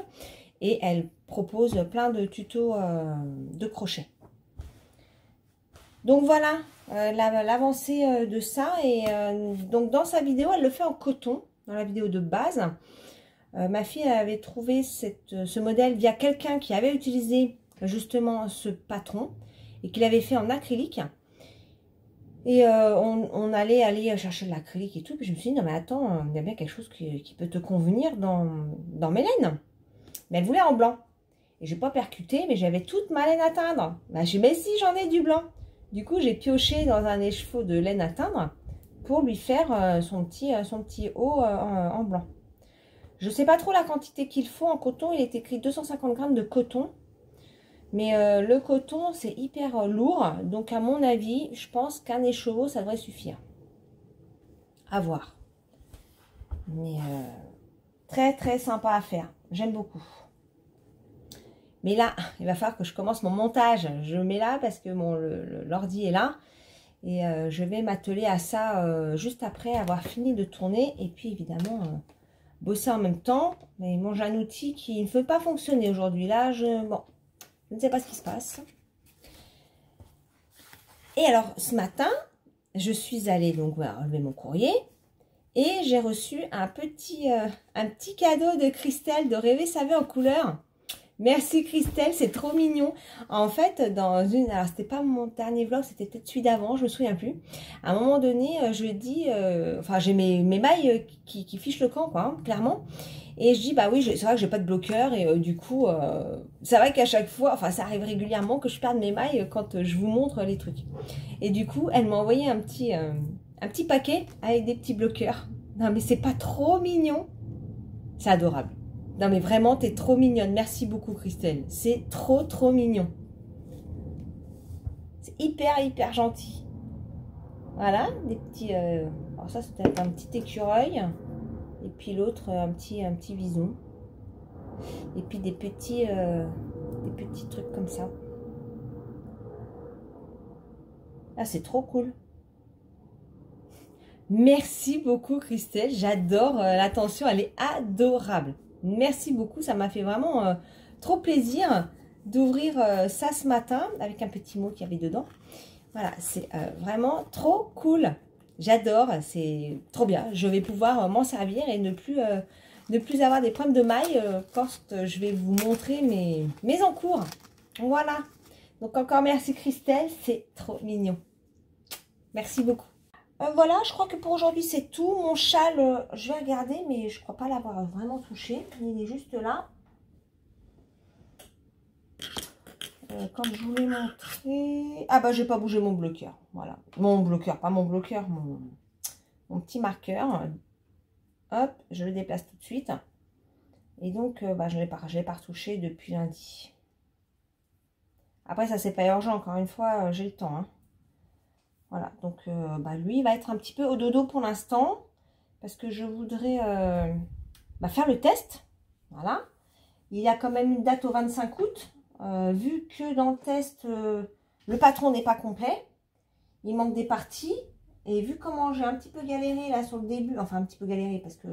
Et elle propose plein de tutos de crochet. Donc, voilà l'avancée de ça. Et donc, dans sa vidéo, elle le fait en coton, dans la vidéo de base. Ma fille avait trouvé ce modèle via quelqu'un qui avait utilisé justement ce patron et qui l'avait fait en acrylique. Et on allait aller chercher de l'acrylique et tout. Puis je me suis dit, non mais attends, il y a bien quelque chose qui peut te convenir dans mes laines. Mais elle voulait en blanc. Et j'ai pas percuté, mais j'avais toute ma laine à teindre. Bah, j'ai dit, mais si, j'en ai du blanc. Du coup, j'ai pioché dans un écheveau de laine à teindre pour lui faire son petit haut en blanc. Je sais pas trop la quantité qu'il faut en coton. Il est écrit 250 grammes de coton. Mais le coton, c'est hyper lourd. Donc, à mon avis, je pense qu'un écheveau, ça devrait suffire. À voir. Mais très, très sympa à faire. J'aime beaucoup. Mais là, il va falloir que je commence mon montage. Je mets là parce que l'ordi est là. Et je vais m'atteler à ça juste après avoir fini de tourner. Et puis, évidemment, bosser en même temps. Mais bon, j'ai un outil qui ne peut pas fonctionner aujourd'hui. Là, bon, je ne sais pas ce qui se passe. Et alors, ce matin, je suis allée donc relever mon courrier. Et j'ai reçu un petit cadeau de Christelle de Rêver sa vie en couleur. Merci Christelle, c'est trop mignon. En fait, alors c'était pas mon dernier vlog, c'était peut-être celui d'avant, je me souviens plus. À un moment donné, je dis, enfin j'ai mes mailles qui fichent le camp, quoi, hein, clairement. Et je dis, bah oui, c'est vrai que j'ai pas de bloqueur et du coup, c'est vrai qu'à chaque fois, enfin ça arrive régulièrement que je perde mes mailles quand je vous montre les trucs. Et du coup, elle m'a envoyé un petit paquet avec des petits bloqueurs. Non mais c'est pas trop mignon? C'est adorable. Non mais vraiment, t'es trop mignonne. Merci beaucoup Christelle. C'est trop trop mignon. C'est hyper hyper gentil. Voilà, des petits... alors ça c'est un petit écureuil. Et puis l'autre, un petit vison. Et puis des petits trucs comme ça. Ah, c'est trop cool. Merci beaucoup Christelle. J'adore l'attention, elle est adorable. Merci beaucoup, ça m'a fait vraiment trop plaisir d'ouvrir ça ce matin avec un petit mot qu'il y avait dedans. Voilà, c'est vraiment trop cool. J'adore, c'est trop bien. Je vais pouvoir m'en servir et ne plus avoir des problèmes de mailles quand je vais vous montrer mes encours. Voilà. Donc encore merci Christelle, c'est trop mignon. Merci beaucoup. Voilà, je crois que pour aujourd'hui c'est tout. Mon châle, je vais regarder, mais je crois pas l'avoir vraiment touché. Il est juste là. Quand je voulais montrer... Ah bah j'ai pas bougé mon bloqueur. Voilà. Mon bloqueur, pas mon bloqueur, mon petit marqueur. Hop, je le déplace tout de suite. Et donc, bah, je ne l'ai pas retouché depuis lundi. Après, ça c'est pas urgent. Encore une fois, j'ai le temps. Hein. Voilà, donc bah, lui, il va être un petit peu au dodo pour l'instant. Parce que je voudrais faire le test. Voilà. Il y a quand même une date au 25 août. Vu que dans le test, le patron n'est pas complet. Il manque des parties. Et vu comment j'ai un petit peu galéré là sur le début. Enfin, un petit peu galéré parce que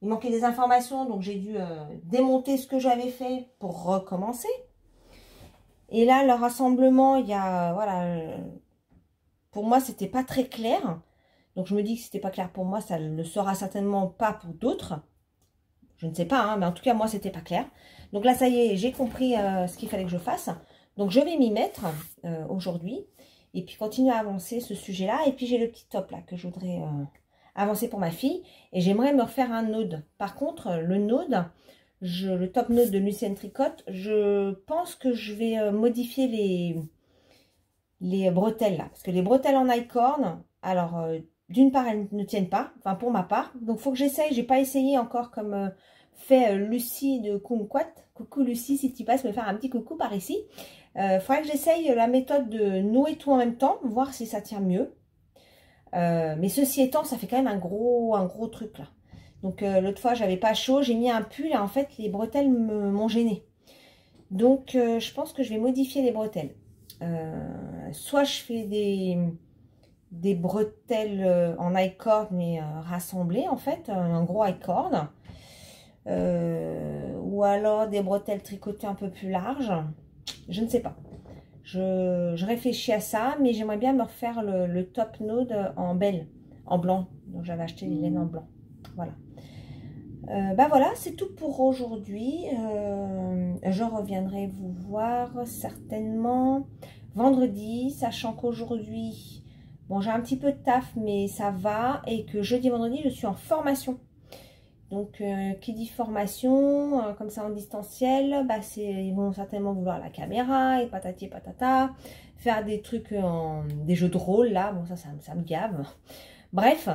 il manquait des informations. Donc, j'ai dû démonter ce que j'avais fait pour recommencer. Et là, le rassemblement, il y a... Voilà... Pour moi, c'était pas très clair. Donc, je me dis que c'était pas clair pour moi, ça ne le sera certainement pas pour d'autres. Je ne sais pas, hein, mais en tout cas, moi, c'était pas clair. Donc là, ça y est, j'ai compris ce qu'il fallait que je fasse. Donc, je vais m'y mettre aujourd'hui. Et puis, continuer à avancer ce sujet-là. Et puis, j'ai le petit top là que je voudrais avancer pour ma fille. Et j'aimerais me refaire un node. Par contre, le node, le top node de Lucienne Tricotte, je pense que je vais modifier les bretelles là. Parce que les bretelles en I-corn, alors d'une part elles ne tiennent pas, enfin pour ma part. Donc il faut que j'essaye, j'ai pas essayé encore comme fait Lucie de Kumquat. Coucou Lucie, si tu passes me faire un petit coucou par ici. Faudrait que j'essaye la méthode de nouer tout en même temps, voir si ça tient mieux. Mais ceci étant, ça fait quand même un gros truc là. Donc l'autre fois j'avais pas chaud, j'ai mis un pull et en fait les bretelles m'ont gêné. Donc je pense que je vais modifier les bretelles. Soit je fais des bretelles en I-cord mais rassemblées en fait, un gros I-cord, ou alors des bretelles tricotées un peu plus larges, je ne sais pas. Je réfléchis à ça, mais j'aimerais bien me refaire le top node en belle, en blanc. Donc j'avais acheté les laines en blanc. Voilà. Bah voilà, c'est tout pour aujourd'hui. Je reviendrai vous voir certainement vendredi, sachant qu'aujourd'hui, Bon, j'ai un petit peu de taf, mais ça va. Et que jeudi, vendredi, je suis en formation. Donc, qui dit formation, comme ça en distanciel, bah ils vont certainement vouloir la caméra et patati et patata. Faire des trucs, des jeux de rôle, là. Bon, ça me gave. Bref,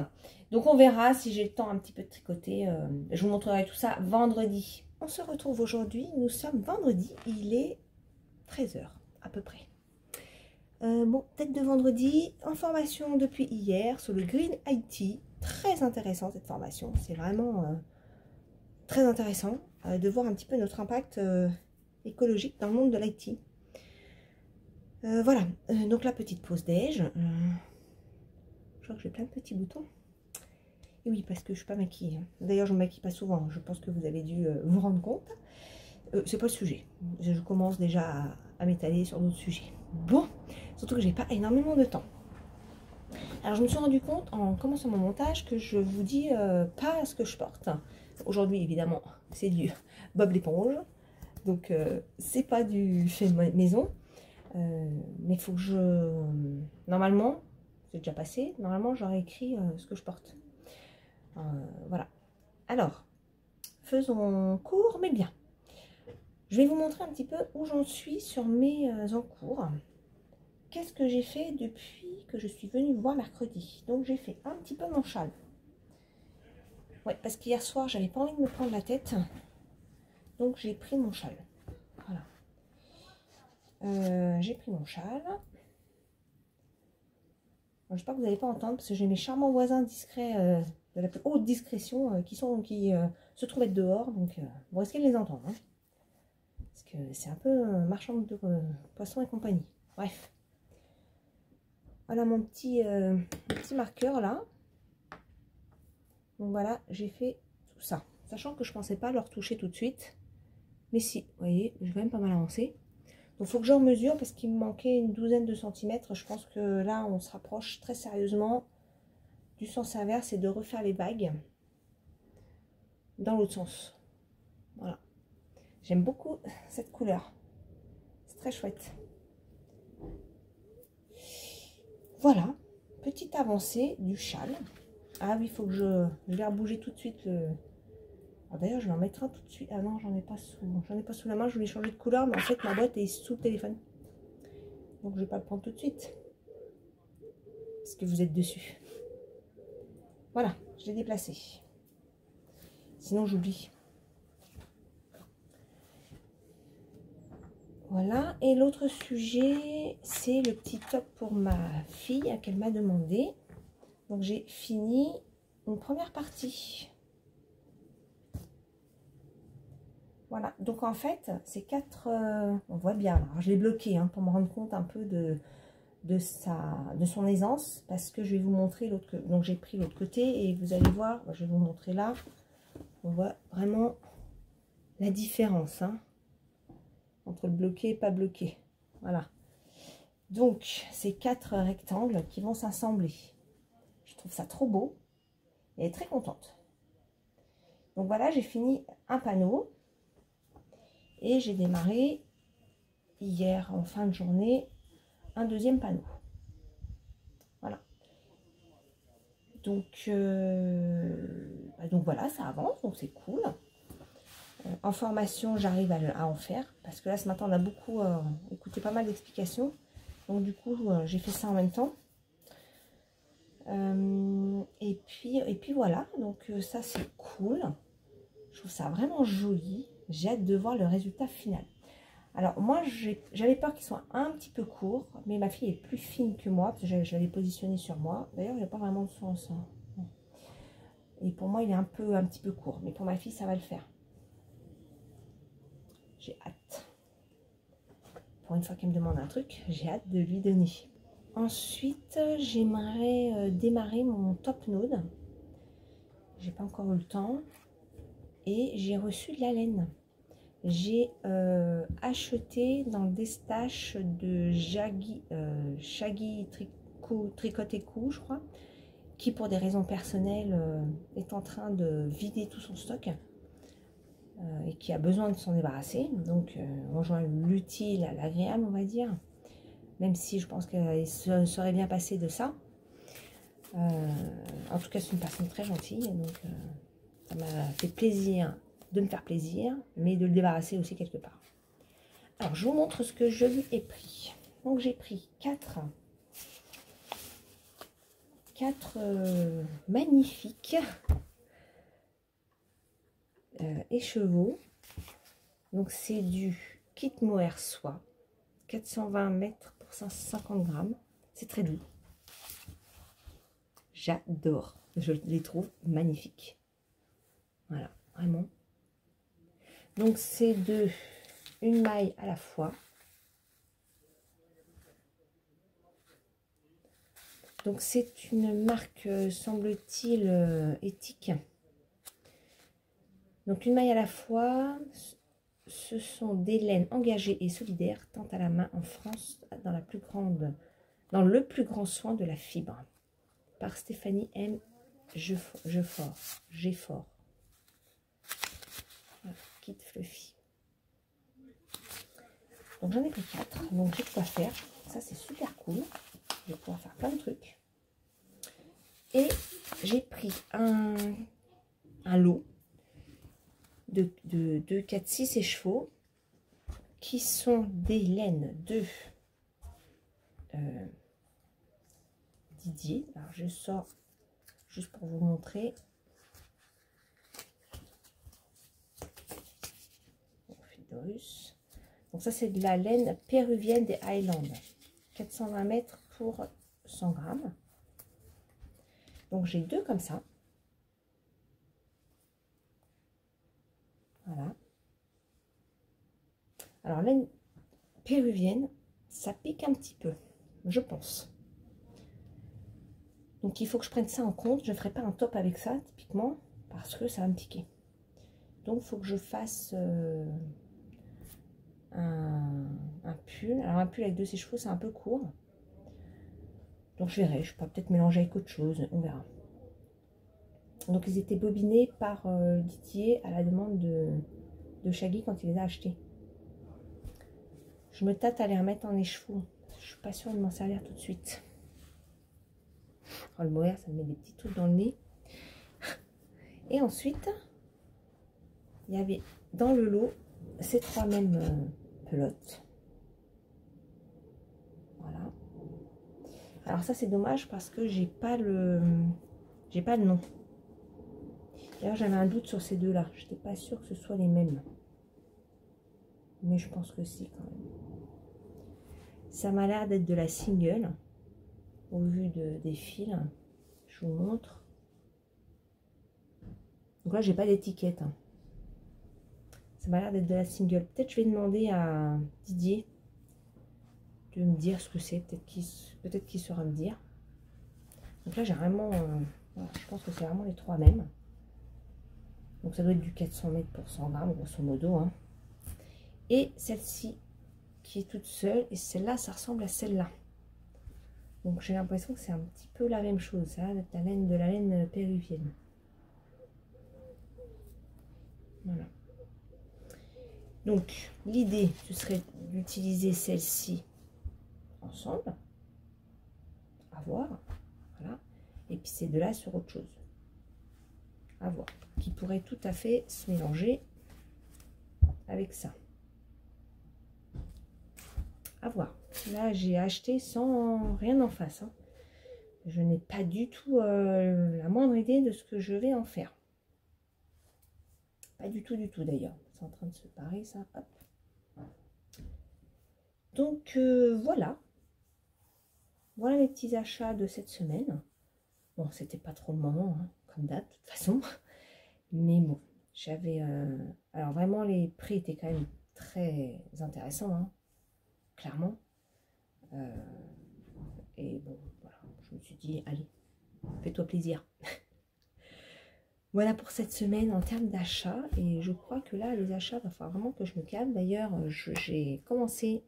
donc on verra si j'ai le temps un petit peu de tricoter. Je vous montrerai tout ça vendredi. On se retrouve aujourd'hui. Nous sommes vendredi. Il est 13 h à peu près. Bon, tête de vendredi, en formation depuis hier sur le Green IT. Très intéressant cette formation. C'est vraiment très intéressant de voir un petit peu notre impact écologique dans le monde de l'IT. Voilà, donc la petite pause déj. Je crois que j'ai plein de petits boutons. Et oui, parce que je ne suis pas maquillée. D'ailleurs, je ne me maquille pas souvent. Je pense que vous avez dû vous rendre compte. C'est pas le sujet. Je commence déjà à m'étaler sur d'autres sujets. Bon, surtout que j'ai pas énormément de temps. Alors, je me suis rendu compte en commençant mon montage que je vous dis pas ce que je porte. Aujourd'hui, évidemment, c'est du Bob l'éponge. Donc, c'est pas du fait maison. Mais il faut que je... Normalement, c'est déjà passé. Normalement, j'aurais écrit ce que je porte. Voilà. Alors, faisons court, mais bien. Je vais vous montrer un petit peu où j'en suis sur mes encours. Qu'est-ce que j'ai fait depuis que je suis venue vous voir mercredi? Donc, j'ai fait un petit peu mon châle. Ouais, parce qu'hier soir, j'avais pas envie de me prendre la tête. Donc, j'ai pris mon châle. Voilà. J'ai pris mon châle. J'espère que vous n'allez pas entendre parce que j'ai mes charmants voisins discrets de la plus haute discrétion qui se trouvent être dehors. Donc, vous risquez de les entendre. Hein, parce que c'est un peu marchand de poissons et compagnie. Bref. Voilà mon petit marqueur là. Donc voilà, j'ai fait tout ça. Sachant que je ne pensais pas le retoucher tout de suite. Mais si, vous voyez, j'ai quand même pas mal avancé. Donc il faut que j'en mesure parce qu'il me manquait une douzaine de centimètres. Je pense que là, on se rapproche très sérieusement du sens inverse et de refaire les vagues dans l'autre sens. Voilà. J'aime beaucoup cette couleur. C'est très chouette. Voilà. Petite avancée du châle. Ah oui, il faut que je vais rebouger tout de suite le... Ah, d'ailleurs, je vais en mettre un tout de suite. Ah non, j'en ai pas sous la main. Je voulais changer de couleur, mais en fait, ma boîte est sous le téléphone. Donc, je vais pas le prendre tout de suite. Parce que vous êtes dessus. Voilà, je l'ai déplacé. Sinon, j'oublie. Voilà. Et l'autre sujet, c'est le petit top pour ma fille qu'elle m'a demandé. Donc, j'ai fini une première partie. Voilà, donc en fait, c'est 4... on voit bien, alors je l'ai bloqué hein, pour me rendre compte un peu de son aisance, parce que je vais vous montrer l'autre... Donc j'ai pris l'autre côté et vous allez voir, je vais vous montrer là, on voit vraiment la différence hein, entre le bloqué et pas bloqué. Voilà. Donc, c'est 4 rectangles qui vont s'assembler. Je trouve ça trop beau et elle est très contente. Donc voilà, j'ai fini un panneau. Et j'ai démarré hier en fin de journée un deuxième panneau. Voilà. Donc voilà, ça avance, donc c'est cool. En formation, j'arrive à en faire. Parce que là, ce matin, on a beaucoup écouté pas mal d'explications. Donc du coup, j'ai fait ça en même temps. Et puis voilà, donc ça c'est cool. Je trouve ça vraiment joli. J'ai hâte de voir le résultat final. Alors moi, j'avais peur qu'il soit un petit peu court, mais ma fille est plus fine que moi, parce que je l'avais positionné sur moi. D'ailleurs, il n'y a pas vraiment de sens. Hein. Et pour moi, il est un petit peu court, mais pour ma fille, ça va le faire. J'ai hâte. Pour une fois qu'elle me demande un truc, j'ai hâte de lui donner. Ensuite, j'aimerais démarrer mon top node. J'ai pas encore eu le temps. Et j'ai reçu de la laine. J'ai acheté dans le Destache de Shaggy Tricot et Cou, je crois, qui pour des raisons personnelles est en train de vider tout son stock et qui a besoin de s'en débarrasser. Donc on joint l'utile à l'agréable, on va dire, même si je pense qu'elle serait bien passée de ça. En tout cas, c'est une personne très gentille. Donc, ça m'a fait plaisir de me faire plaisir, mais de le débarrasser aussi quelque part. Alors, je vous montre ce que je lui ai pris. Donc, j'ai pris 4 magnifiques écheveaux. Donc, c'est du kit mohair soie. 420 mètres pour 150 grammes. C'est très doux. J'adore. Je les trouve magnifiques. Voilà, vraiment. Donc, c'est de une maille à la fois. Donc, c'est une marque, semble-t-il, éthique. Donc, une maille à la fois. Ce sont des laines engagées et solidaires, tant à la main en France, dans le plus grand soin de la fibre. Par Stéphanie M. Geffort. Voilà, kit fluffy. Donc j'en ai pris 4, donc j'ai de quoi faire. Ça c'est super cool. Je vais pouvoir faire plein de trucs. Et j'ai pris un lot de 4, 6 écheveaux qui sont des laines de Didier. Alors je sors juste pour vous montrer. Donc ça c'est de la laine péruvienne des Highlands. 420 mètres pour 100 grammes. Donc j'ai 2 comme ça. Voilà. Alors laine péruvienne, ça pique un petit peu, je pense. Donc il faut que je prenne ça en compte. Je ne ferai pas un top avec ça typiquement parce que ça va me piquer. Donc il faut que je fasse un pull. Alors un pull avec 2 sèche-cheveux, c'est un peu court. Donc je verrai, je peux peut-être mélanger avec autre chose, on verra. Donc ils étaient bobinés par Didier à la demande de Shaggy quand il les a achetés. Je me tâte à les remettre en écheveau. Je suis pas sûre de m'en servir tout de suite. Oh, le mohair, ça me met des petits trucs dans le nez. Et ensuite, il y avait dans le lot ces 3 mêmes pelotes. Voilà. Alors ça c'est dommage parce que j'ai pas le nom. D'ailleurs j'avais un doute sur ces deux là. Je n'étais pas sûre que ce soit les mêmes. Mais je pense que si quand même. Ça m'a l'air d'être de la single. Au vu des fils. Je vous montre. Donc là j'ai pas d'étiquette. Ça m'a l'air d'être de la single. Peut-être je vais demander à Didier de me dire ce que c'est. Peut-être qu'il saura me dire. Donc là j'ai vraiment... voilà, je pense que c'est vraiment les 3 mêmes. Donc ça doit être du 400 mètres pour 100 grammes, grosso modo. Hein. Et celle-ci qui est toute seule. Et celle-là, ça ressemble à celle-là. Donc j'ai l'impression que c'est un petit peu la même chose. Ça va être de la laine péruvienne. Voilà. Donc l'idée, ce serait d'utiliser celle-ci ensemble. À voir. Voilà. Et puis ces deux-là sur autre chose. À voir. Qui pourrait tout à fait se mélanger avec ça. À voir. Là, j'ai acheté sans rien en face. Hein. Je n'ai pas du tout la moindre idée de ce que je vais en faire. Pas du tout d'ailleurs. C'est en train de se parer ça. Hop. Donc voilà. Voilà mes petits achats de cette semaine. Bon, c'était pas trop le moment, hein, comme date de toute façon. Mais bon, j'avais... alors vraiment, les prix étaient quand même très intéressants, hein, clairement. Et bon, voilà, je me suis dit, allez, fais-toi plaisir. Voilà pour cette semaine en termes d'achat. Et je crois que là, les achats, il va falloir vraiment que je me calme. D'ailleurs, j'ai commencé...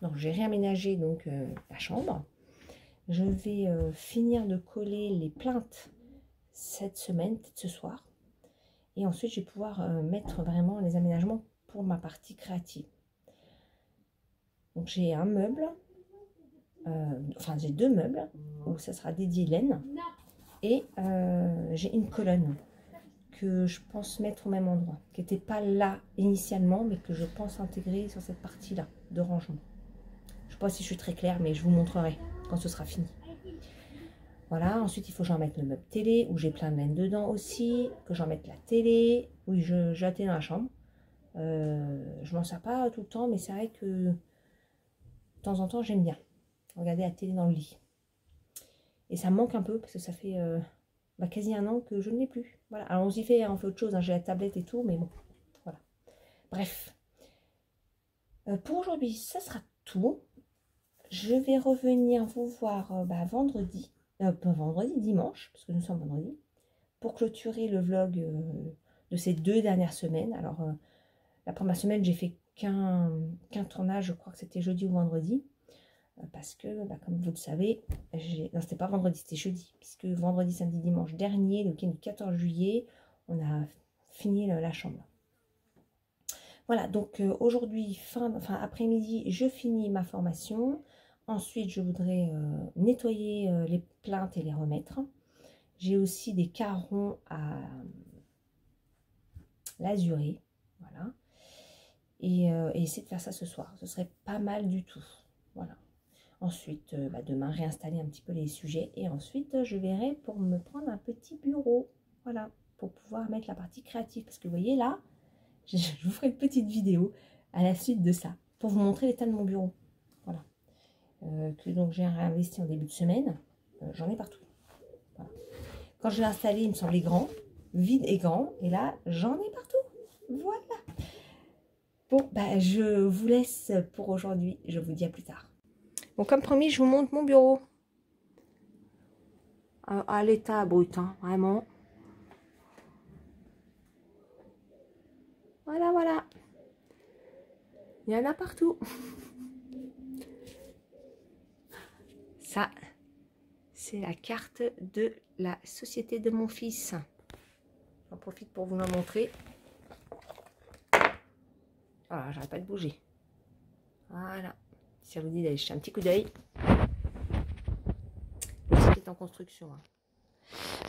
Non, j'ai réaménagé donc la chambre. Je vais finir de coller les plaintes cette semaine, peut-être ce soir. Et ensuite, je vais pouvoir mettre vraiment les aménagements pour ma partie créative. Donc, j'ai un meuble enfin j'ai 2 meubles où ça sera dédié laine. Et j'ai une colonne que je pense mettre au même endroit, qui n'était pas là initialement, mais que je pense intégrer sur cette partie-là de rangement. Je ne sais pas si je suis très claire, mais je vous montrerai quand ce sera fini. Voilà, ensuite il faut que j'en mette le meuble télé, où j'ai plein de laine dedans aussi, que j'en mette la télé, oui, j'ai la télé dans la chambre. Je m'en sers pas tout le temps, mais c'est vrai que de temps en temps j'aime bien regarder la télé dans le lit. Et ça me manque un peu, parce que ça fait quasi 1 an que je ne l'ai plus. Voilà, alors on fait autre chose, hein. J'ai la tablette et tout, mais bon, voilà. Bref, pour aujourd'hui, ça sera tout. Je vais revenir vous voir vendredi, dimanche, parce que nous sommes vendredi, pour clôturer le vlog de ces 2 dernières semaines. Alors, la première semaine, j'ai fait qu'un tournage, je crois que c'était jeudi ou vendredi, parce que, comme vous le savez, non, c'était pas vendredi, c'était jeudi, puisque vendredi, samedi, dimanche dernier, le week-end du 14 juillet, on a fini la chambre. Voilà, donc aujourd'hui, après-midi, je finis ma formation. Ensuite, je voudrais nettoyer les plaintes et les remettre. J'ai aussi des carrons à l'azurer, voilà. Et essayer de faire ça ce soir. Ce serait pas mal du tout, voilà. Ensuite, demain, réinstaller un petit peu les sujets. Et ensuite, je verrai pour me prendre un petit bureau, voilà, pour pouvoir mettre la partie créative. Parce que vous voyez là, je vous ferai une petite vidéo à la suite de ça, pour vous montrer l'état de mon bureau. Voilà. Que donc j'ai réinvesti en début de semaine. J'en ai partout. Voilà. Quand je l'ai installé, il me semblait grand, vide et grand. Et là, j'en ai partout. Voilà. Bon, je vous laisse pour aujourd'hui. Je vous dis à plus tard. Bon, comme promis, je vous montre mon bureau. À l'état brut, hein, vraiment. Voilà, voilà. Il y en a partout. Ça, c'est la carte de la société de mon fils. J'en profite pour vous la montrer. Voilà, j'arrête pas de bouger. Voilà. Si ça vous dit d'aller jeter un petit coup d'œil. C'est en construction. Hein.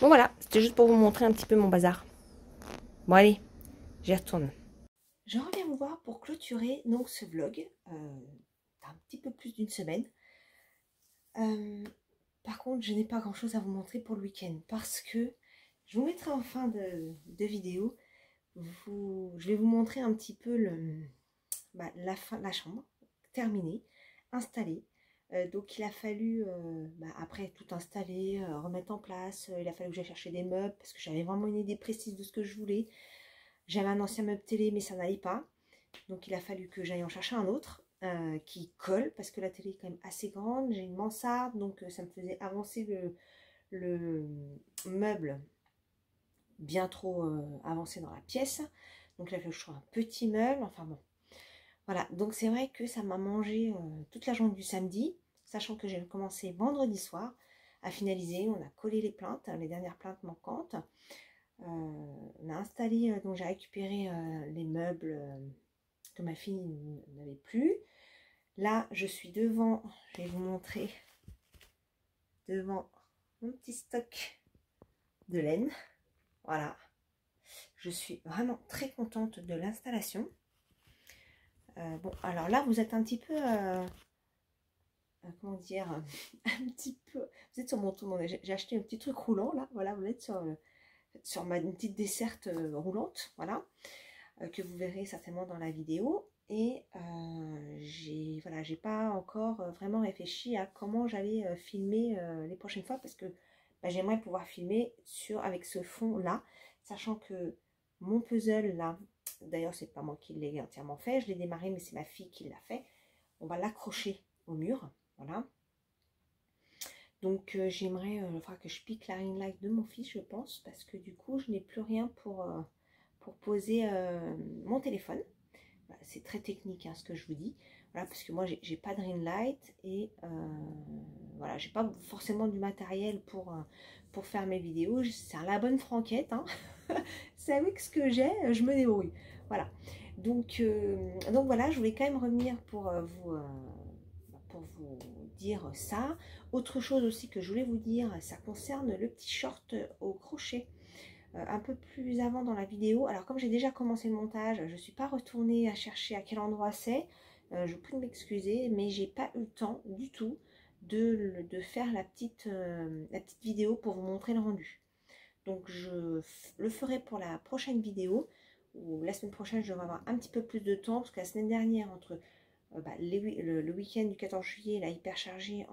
Bon voilà, c'était juste pour vous montrer un petit peu mon bazar. Bon allez, j'y retourne. Je reviens vous voir pour clôturer donc ce vlog. Un petit peu plus d'1 semaine. Par contre, je n'ai pas grand chose à vous montrer pour le week-end. Parce que je vous mettrai en fin de vidéo. Je vais vous montrer un petit peu la chambre terminée, installée. Donc il a fallu, après tout installer, remettre en place, il a fallu que j'aille chercher des meubles parce que j'avais vraiment une idée précise de ce que je voulais. J'avais un ancien meuble télé mais ça n'allait pas. Donc il a fallu que j'aille en chercher un autre qui colle parce que la télé est quand même assez grande. J'ai une mansarde donc ça me faisait avancer le meuble bien trop avancé dans la pièce. Donc là, je trouve un petit meuble, enfin bon. Voilà, donc c'est vrai que ça m'a mangé toute la journée du samedi, sachant que j'ai commencé vendredi soir à finaliser. On a collé les plaintes, les dernières plaintes manquantes. On a installé, donc j'ai récupéré les meubles que ma fille n'avait plus. Là, je suis devant, je vais vous montrer, devant mon petit stock de laine. Voilà, je suis vraiment très contente de l'installation. Bon, alors là, vous êtes un petit peu, comment dire, un petit peu, vous êtes sur mon tour, j'ai acheté un petit truc roulant, là, voilà, vous êtes sur une petite desserte roulante, voilà, que vous verrez certainement dans la vidéo. Et j'ai pas encore vraiment réfléchi à comment j'allais filmer les prochaines fois, parce que j'aimerais pouvoir filmer avec ce fond là, sachant que mon puzzle là, d'ailleurs c'est pas moi qui l'ai entièrement fait, je l'ai démarré mais c'est ma fille qui l'a fait. On va l'accrocher au mur, voilà. Donc j'aimerais, il faudra que je pique la ring light de mon fils, je pense, parce que du coup je n'ai plus rien pour poser mon téléphone. Voilà, c'est très technique hein, ce que je vous dis. Voilà, parce que moi j'ai pas de ring light et voilà, j'ai pas forcément du matériel pour faire mes vidéos. C'est à la bonne franquette, hein. C'est avec ce que j'ai, je me débrouille. Voilà. Donc voilà, je voulais quand même revenir pour vous dire ça. Autre chose aussi que je voulais vous dire, ça concerne le petit short au crochet. Un peu plus avant dans la vidéo. Alors comme j'ai déjà commencé le montage, je ne suis pas retournée à chercher à quel endroit c'est. Je prie de m'excuser, mais j'ai pas eu le temps du tout de faire la petite vidéo pour vous montrer le rendu. Donc je le ferai pour la prochaine vidéo, ou la semaine prochaine je devrais avoir un petit peu plus de temps, parce que la semaine dernière, entre le week-end du 14 juillet, là, hyper chargé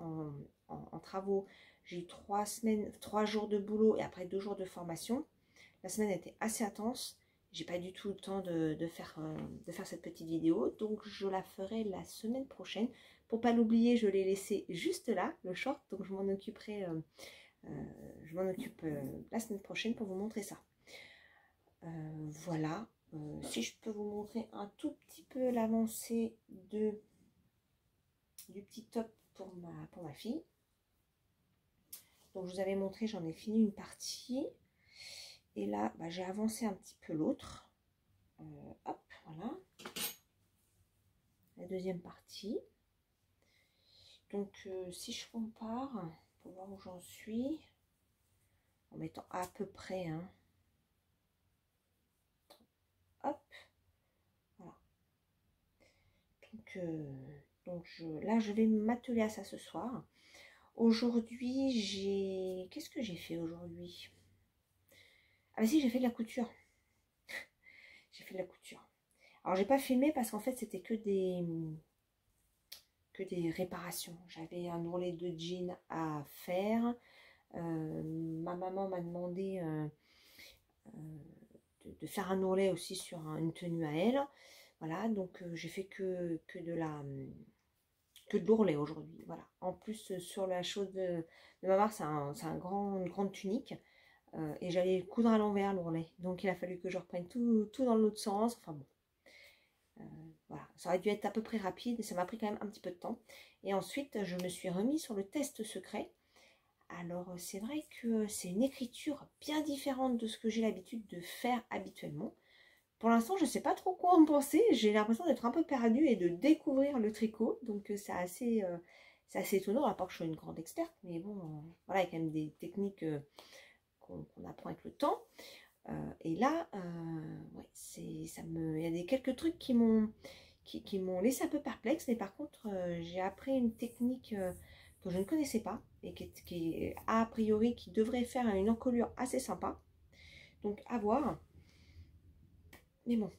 en travaux, j'ai eu 3 jours de boulot et après 2 jours de formation. La semaine était assez intense, j'ai pas du tout le temps de faire cette petite vidéo, donc je la ferai la semaine prochaine. Pour pas l'oublier, je l'ai laissé juste là, le short, donc je m'en occuperai, la semaine prochaine pour vous montrer ça. Voilà, si je peux vous montrer un tout petit peu l'avancée du petit top pour ma fille. Donc je vous avais montré, j'en ai fini une partie. Et là, j'ai avancé un petit peu l'autre. Hop, voilà. La deuxième partie. Donc, si je compare, pour voir où j'en suis, en mettant à peu près, hein. Hop, voilà. Là, je vais m'atteler à ça ce soir. Aujourd'hui, qu'est-ce que j'ai fait aujourd'hui? Ah, mais si, j'ai fait de la couture. J'ai fait de la couture. Alors, j'ai pas filmé parce qu'en fait, c'était que des réparations. J'avais un ourlet de jean à faire. Ma maman m'a demandé de faire un ourlet aussi sur une tenue à elle. Voilà, donc j'ai fait que de l'ourlet aujourd'hui. Voilà. En plus, sur la chose de ma mère, c'est une grande tunique. Et j'allais coudre à l'envers l'ourlet. Donc il a fallu que je reprenne tout dans l'autre sens. Enfin bon. Voilà, ça aurait dû être à peu près rapide, ça m'a pris quand même un petit peu de temps. Et ensuite, je me suis remis sur le test secret. Alors, c'est vrai que c'est une écriture bien différente de ce que j'ai l'habitude de faire habituellement. Pour l'instant, je ne sais pas trop quoi en penser. J'ai l'impression d'être un peu perdue et de découvrir le tricot. Donc, c'est assez étonnant, à part que je sois une grande experte. Mais bon, voilà, il y a quand même des techniques qu'on apprend avec le temps. Et là, ouais, il y a quelques trucs qui m'ont laissé un peu perplexe, mais par contre, j'ai appris une technique que je ne connaissais pas et qui a priori qui devrait faire une encolure assez sympa. Donc à voir. Mais bon,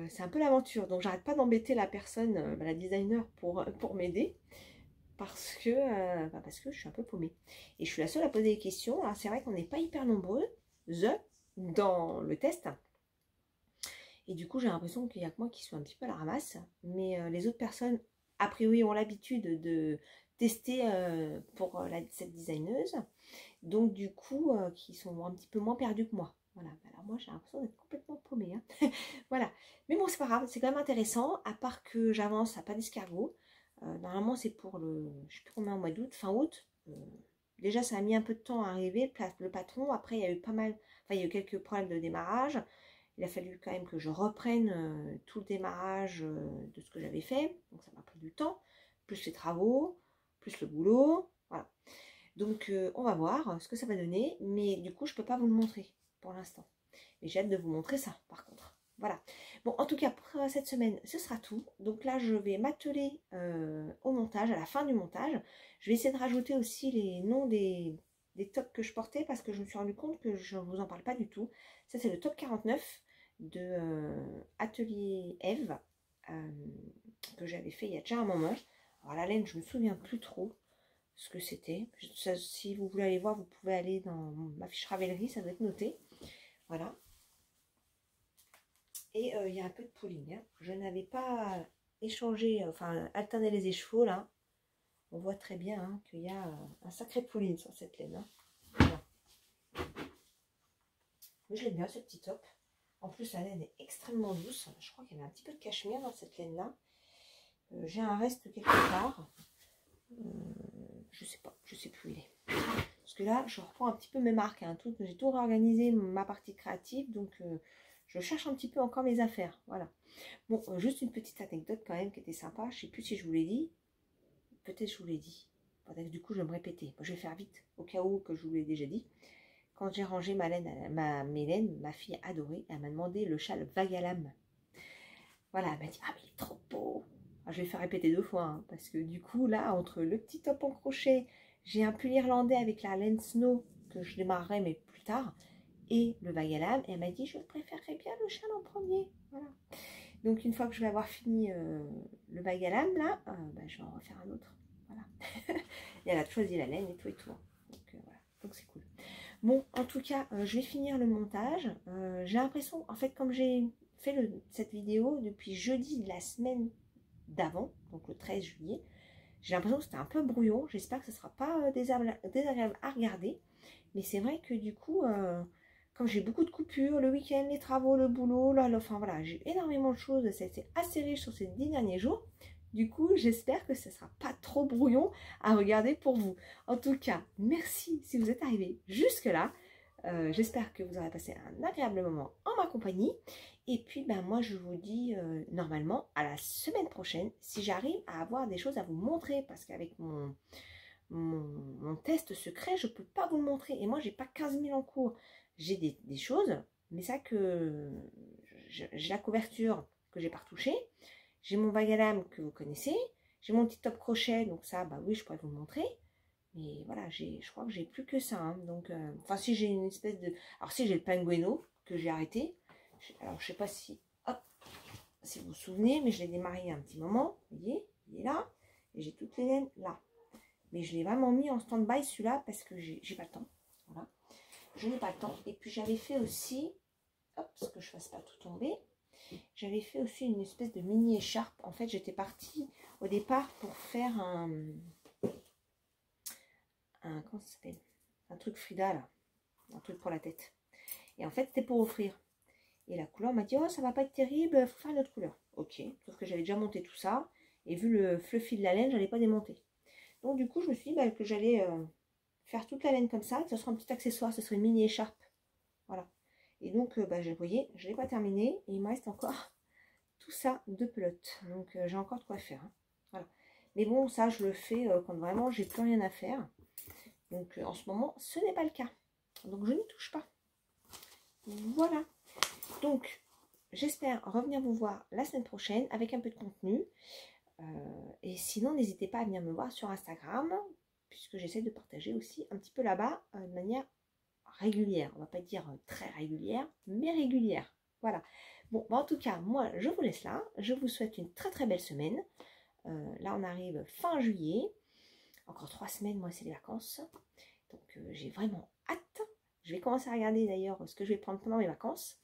c'est un peu l'aventure. Donc j'arrête pas d'embêter la personne, la designer, pour m'aider. Parce que je suis un peu paumée. Et je suis la seule à poser des questions. Alors c'est vrai qu'on n'est pas hyper nombreux dans le test. Et du coup, j'ai l'impression qu'il n'y a que moi qui suis un petit peu à la ramasse. Mais les autres personnes, a priori, ont l'habitude de tester pour cette designeuse. Donc, du coup, qui sont un petit peu moins perdus que moi. Voilà. Alors, moi, j'ai l'impression d'être complètement paumée. Hein. Voilà. Mais bon, c'est pas grave. C'est quand même intéressant. À part que j'avance à pas d'escargot. Normalement, c'est pour je sais plus combien, au mois d'août, fin août. Déjà, ça a mis un peu de temps à arriver, le patron. Après, il y a eu il y a eu quelques problèmes de démarrage. Il a fallu quand même que je reprenne tout le démarrage de ce que j'avais fait. Donc ça m'a pris du temps, plus les travaux, plus le boulot. Voilà. Donc on va voir ce que ça va donner. Mais du coup, je ne peux pas vous le montrer pour l'instant. Mais j'ai hâte de vous montrer ça par contre. Voilà. Bon, en tout cas, pour cette semaine, ce sera tout. Donc là, je vais m'atteler au montage, à la fin du montage. Je vais essayer de rajouter aussi les noms des tops que je portais parce que je me suis rendu compte que je ne vous en parle pas du tout. Ça, c'est le top 49 de Atelier Eve que j'avais fait il y a déjà un moment. Alors la laine, je me souviens plus trop ce que c'était. Si vous voulez aller voir, vous pouvez aller dans ma fiche Ravelry, ça doit être noté. Voilà. Et il y a un peu de pooling. Hein. Je n'avais pas échangé, enfin alterné les écheveaux là. On voit très bien hein, qu'il y a un sacré pooling sur cette laine. Hein. Voilà. Mais je l'aime bien ce petit top. En plus, la laine est extrêmement douce. Je crois qu'il y avait un petit peu de cachemire dans cette laine-là. J'ai un reste quelque part. Je sais pas, je sais plus où il est. Parce que là, je reprends un petit peu mes marques. Hein, j'ai tout réorganisé ma partie créative. Donc, je cherche un petit peu encore mes affaires. Voilà. Bon, juste une petite anecdote quand même qui était sympa. Je sais plus si je vous l'ai dit. Peut-être je vous l'ai dit. Du coup, je vais me répéter. Je vais faire vite, au cas où que je vous l'ai déjà dit. Quand j'ai rangé Mélène, ma fille adorée, elle m'a demandé le châle vague à lame. Voilà, elle m'a dit, ah mais il est trop beau. Alors, je vais faire répéter 2 fois, hein, parce que du coup, là, entre le petit top en crochet, j'ai un pull irlandais avec la laine Snow, que je démarrerai, mais plus tard, et le vague à lame, et elle m'a dit, je préférerais bien le châle en premier. Voilà. Donc, une fois que je vais avoir fini le vague à lame, là, je vais en refaire un autre. Voilà. Et elle a choisi la laine et tout et tout. Donc, voilà. Donc, c'est cool. Bon, en tout cas, je vais finir le montage. J'ai l'impression, en fait, comme j'ai fait cette vidéo depuis jeudi de la semaine d'avant, donc le 13 juillet, j'ai l'impression que c'était un peu brouillon. J'espère que ce ne sera pas désagréable à regarder. Mais c'est vrai que du coup, comme j'ai beaucoup de coupures, le week-end, les travaux, le boulot, enfin voilà, j'ai énormément de choses. Ça a été assez riche sur ces 10 derniers jours. Du coup, j'espère que ce ne sera pas trop brouillon à regarder pour vous. En tout cas, merci si vous êtes arrivé jusque-là. J'espère que vous aurez passé un agréable moment en ma compagnie. Et puis, moi, je vous dis normalement à la semaine prochaine, si j'arrive à avoir des choses à vous montrer. Parce qu'avec mon test secret, je ne peux pas vous le montrer. Et moi, j'ai pas 15 000 en cours. J'ai des choses, mais ça que j'ai la couverture que j'ai pas retouchée. J'ai mon vague à lame que vous connaissez. J'ai mon petit top crochet, donc ça, oui, je pourrais vous le montrer. Mais voilà, je crois que j'ai plus que ça. Hein. Donc, enfin, si j'ai une espèce de... Alors, si j'ai le Pengueno que j'ai arrêté. Alors, je sais pas si... Hop, si vous vous souvenez, mais je l'ai démarré il y a un petit moment. Vous voyez, il est là. Et j'ai toutes les laines là. Mais je l'ai vraiment mis en stand-by celui-là parce que j'ai pas le temps. Voilà. Je n'ai pas le temps. Et puis, j'avais fait aussi... Hop, parce que je fasse pas tout tomber. J'avais fait aussi une espèce de mini écharpe. En fait, j'étais partie au départ pour faire comment ça s'appelle, un truc Frida là, un truc pour la tête. Et en fait, c'était pour offrir. Et la couleur m'a dit, oh, ça va pas être terrible, faut faire une autre couleur. Ok, sauf que j'avais déjà monté tout ça. Et vu le fluffy de la laine, j'allais pas démonter. Donc du coup, je me suis dit que j'allais faire toute la laine comme ça. Que ce sera un petit accessoire, ce serait une mini écharpe. Voilà. Et donc, vous voyez, je l'ai pas terminé. Et il me reste encore tout ça de pelote. Donc, j'ai encore de quoi faire. Hein. Voilà. Mais bon, ça, je le fais quand vraiment j'ai plus rien à faire. Donc, en ce moment, ce n'est pas le cas. Donc, je n'y touche pas. Voilà. Donc, j'espère revenir vous voir la semaine prochaine avec un peu de contenu. Et sinon, n'hésitez pas à venir me voir sur Instagram, puisque j'essaie de partager aussi un petit peu là-bas de manière régulière. On va pas dire très régulière, mais régulière. Voilà. Bon, en tout cas, moi, je vous laisse là. Je vous souhaite une très très belle semaine. Là, on arrive fin juillet. Encore 3 semaines, moi, c'est les vacances. Donc, j'ai vraiment hâte. Je vais commencer à regarder d'ailleurs ce que je vais prendre pendant mes vacances.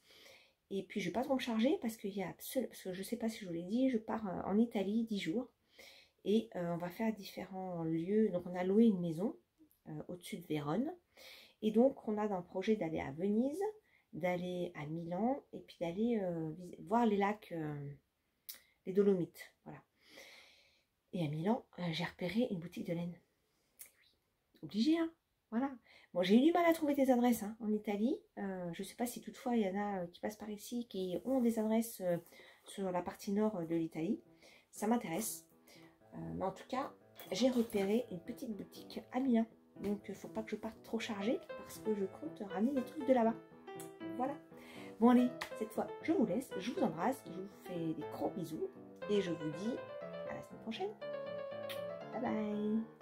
Et puis, je ne vais pas trop me charger parce qu'il y a absolument... Parce que je ne sais pas si je vous l'ai dit, je pars en Italie 10 jours. Et on va faire différents lieux. Donc, on a loué une maison au-dessus de Vérone. Et donc, on a dans le projet d'aller à Venise, d'aller à Milan et puis d'aller voir les lacs, les Dolomites. Voilà. Et à Milan, j'ai repéré une boutique de laine. Oui, obligé, hein. Voilà. Bon, j'ai eu du mal à trouver des adresses hein, en Italie. Je ne sais pas si toutefois il y en a qui passent par ici, qui ont des adresses sur la partie nord de l'Italie. Ça m'intéresse. Mais en tout cas, j'ai repéré une petite boutique à Milan. Donc, il ne faut pas que je parte trop chargée parce que je compte ramener des trucs de là-bas. Voilà. Bon, allez, cette fois, je vous laisse. Je vous embrasse. Je vous fais des gros bisous. Et je vous dis à la semaine prochaine. Bye bye.